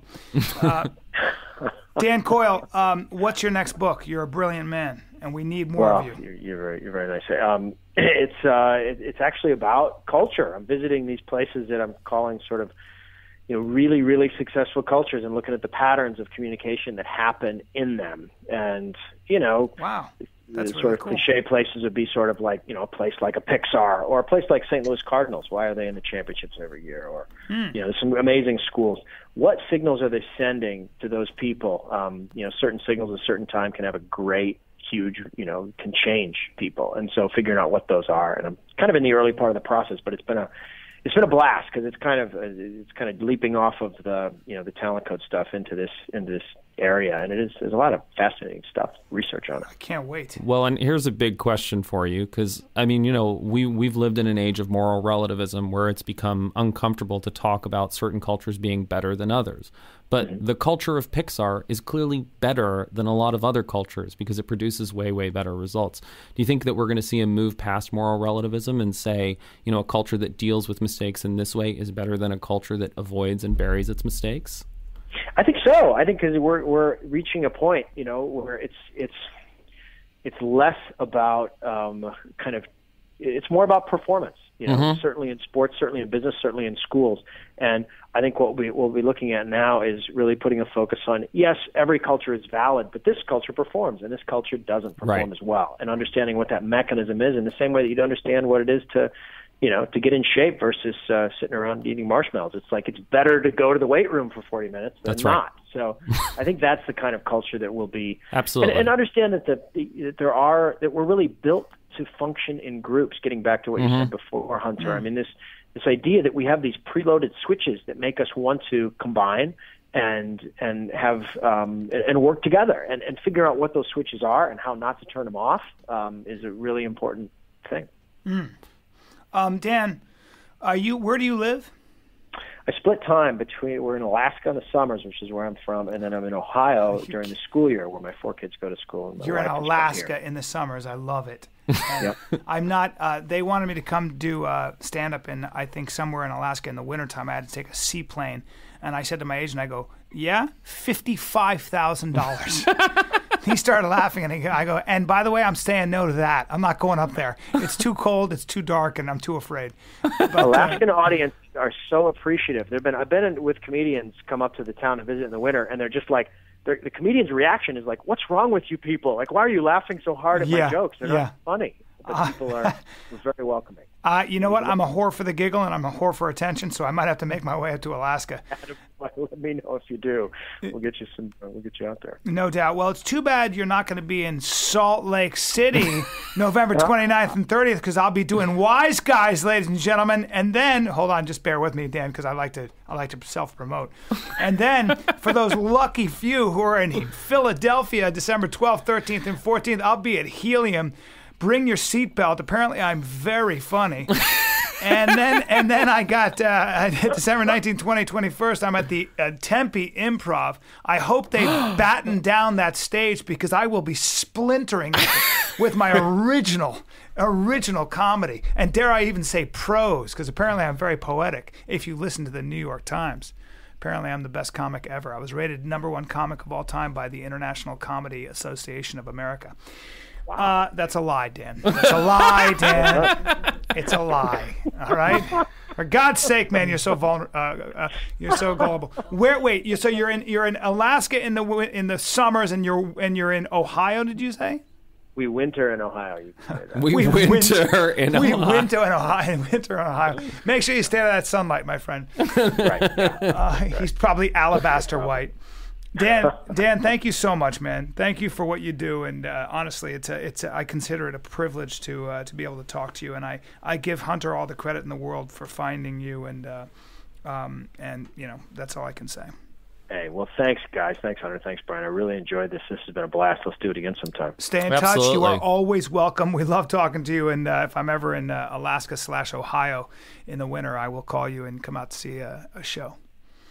Dan Coyle, what's your next book? You're a brilliant man, and we need more of you. You're very nice. It's actually about culture. I'm visiting these places that I'm calling sort of really, really successful cultures and looking at the patterns of communication that happen in them. And, wow, that's sort of cool. Cliche places would be sort of like, a place like a Pixar or a place like St. Louis Cardinals. Why are they in the championships every year? Or, some amazing schools. What signals are they sending to those people? Certain signals at a certain time can have a great, huge, can change people. And so figuring out what those are. And I'm kind of in the early part of the process, but it's been a blast because it's kind of leaping off of the the talent code stuff into this area, and there's a lot of fascinating stuff, research on it. I can't wait. Well, and here's a big question for you, because I mean, we've lived in an age of moral relativism where it's become uncomfortable to talk about certain cultures being better than others. But the culture of Pixar is clearly better than a lot of other cultures because it produces way, way better results. Do you think that we're going to see a move past moral relativism and say, a culture that deals with mistakes in this way is better than a culture that avoids and buries its mistakes? I think so. I think because we're reaching a point, where it's less about it's more about performance. certainly in sports, certainly in business, certainly in schools. And I think what we'll be looking at now is really putting a focus on, yes, every culture is valid, but this culture performs, and this culture doesn't perform as well. And understanding what that mechanism is in the same way that you'd understand what it is to get in shape versus sitting around eating marshmallows. It's like it's better to go to the weight room for 40 minutes than not. So I think that's the kind of culture that will be. Absolutely. And understand that we're really built to function in groups, getting back to what you said before, Hunter. I mean, this idea that we have these preloaded switches that make us want to combine and have and work together and figure out what those switches are and how not to turn them off is a really important thing. Dan, where do you live? I split time between, we're in Alaska in the summers, which is where I'm from, and then I'm in Ohio during the school year where my 4 kids go to school. You're in Alaska in the summers. I love it. I'm not, they wanted me to come do stand-up in, I think, somewhere in Alaska in the wintertime. I had to take a seaplane. And I said to my agent, I go, yeah, $55,000. He started laughing, and I go, and by the way, I'm saying no to that. I'm not going up there. It's too cold, it's too dark, and I'm too afraid. But, Alaskan audience are so appreciative. I've been with comedians come up to the town to visit in the winter, and they're just like, the comedian's reaction is like, what's wrong with you people? Like, why are you laughing so hard at my jokes? They're not funny. But people are very welcoming. You know what? I'm a whore for the giggle, and I'm a whore for attention, so I might have to make my way up to Alaska. Let me know if you do. We'll get you out there. No doubt. Well, it's too bad you're not going to be in Salt Lake City November 29th and 30th, because I'll be doing Wise Guys, ladies and gentlemen. And then, hold on, just bear with me, Dan, because I like to self-promote. And then, for those lucky few who are in Philadelphia, December 12th, 13th, and 14th, I'll be at Helium. Bring your seatbelt. Apparently, I'm very funny. And then I got December 19th, 20th, 21st. I'm at the Tempe Improv. I hope they batten down that stage, because I will be splintering with my original comedy. And dare I even say prose, because apparently I'm very poetic. If you listen to the New York Times, apparently I'm the best comic ever. I was rated #1 comic of all time by the International Comedy Association of America. Wow. That's a lie, Dan. That's a lie, Dan. It's a lie. All right. For God's sake, man, you're so you're so gullible. So you're in Alaska in the summers, and you're in Ohio. Did you say? We winter in Ohio. You can say that. We winter in Ohio. Make sure you stay out of that sunlight, my friend. Right. He's probably alabaster white. Dan, thank you so much, man. Thank you for what you do, and honestly, I consider it a privilege to be able to talk to you, and I give Hunter all the credit in the world for finding you, and that's all I can say. Hey, well, thanks, guys. Thanks, Hunter. Thanks, Bryan. I really enjoyed this. This has been a blast. Let's do it again sometime. Stay in touch. You are always welcome. We love talking to you, and if I'm ever in Alaska/Ohio in the winter, I will call you and come out to see a show.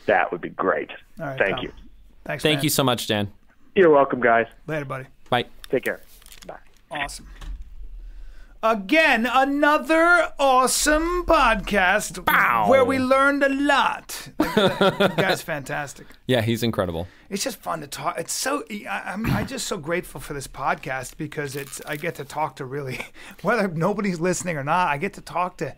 That would be great. All right, Thank you. Thanks, Thank you so much, Dan. You're welcome, guys. Later, buddy. Bye. Take care. Bye. Awesome. Again, another awesome podcast where we learned a lot. The guy's fantastic. Yeah, he's incredible. It's just fun to talk. It's so I'm just so grateful for this podcast, because I get to talk to really, whether nobody's listening or not, I get to talk to.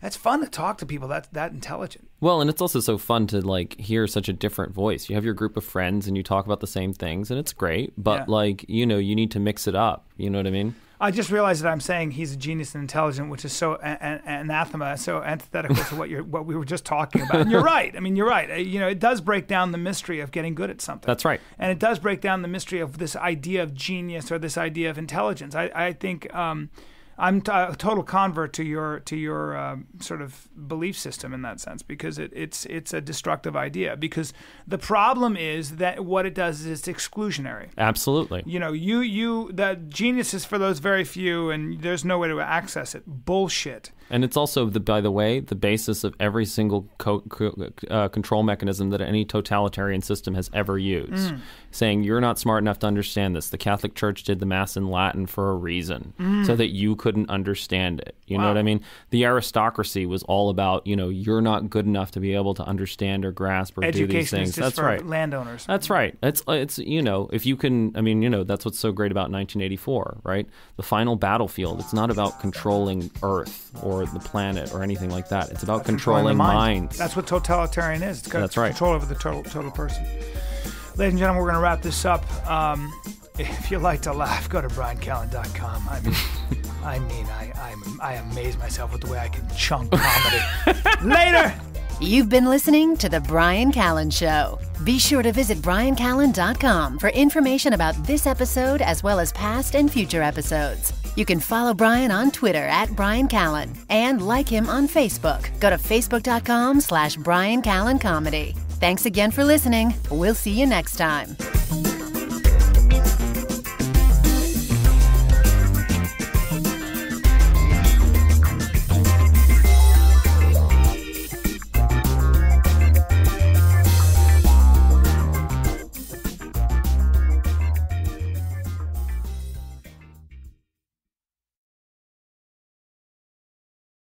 It's fun to talk to people that intelligent. Well, and it's also so fun to hear such a different voice. You have your group of friends and you talk about the same things, and it's great. But you need to mix it up. You know what I mean? I just realized that I'm saying he's a genius and intelligent, which is so anathema, so antithetical to what we were just talking about. And you're right. I mean, you're right. It does break down the mystery of getting good at something. That's right. And it does break down the mystery of this idea of genius or this idea of intelligence. I think. I'm a total convert to your sort of belief system in that sense, because it's a destructive idea. Because the problem is that what it does is it's exclusionary. Absolutely. The genius is for those very few, and there's no way to access it. Bullshit. And it's also, by the way, the basis of every single control mechanism that any totalitarian system has ever used. Saying, you're not smart enough to understand this. The Catholic Church did the Mass in Latin for a reason, so that you couldn't understand it. You know what I mean? The aristocracy was all about, you're not good enough to be able to understand or grasp or do these things. That's for right. Landowners. That's right. It's if you can, that's what's so great about 1984, right? The final battlefield. It's not about controlling Earth or or the planet or anything like that. It's about controlling minds. That's what totalitarian is. It's got That's right. Control over the total person. Ladies and gentlemen, we're going to wrap this up. If you like to laugh, go to bryancallen.com. I amaze myself with the way I can chunk comedy. Later! You've been listening to The Bryan Callen Show. Be sure to visit bryancallen.com for information about this episode as well as past and future episodes. You can follow Bryan on Twitter @BryanCallen and like him on Facebook. Go to facebook.com/BryanCallenComedy. Thanks again for listening. We'll see you next time.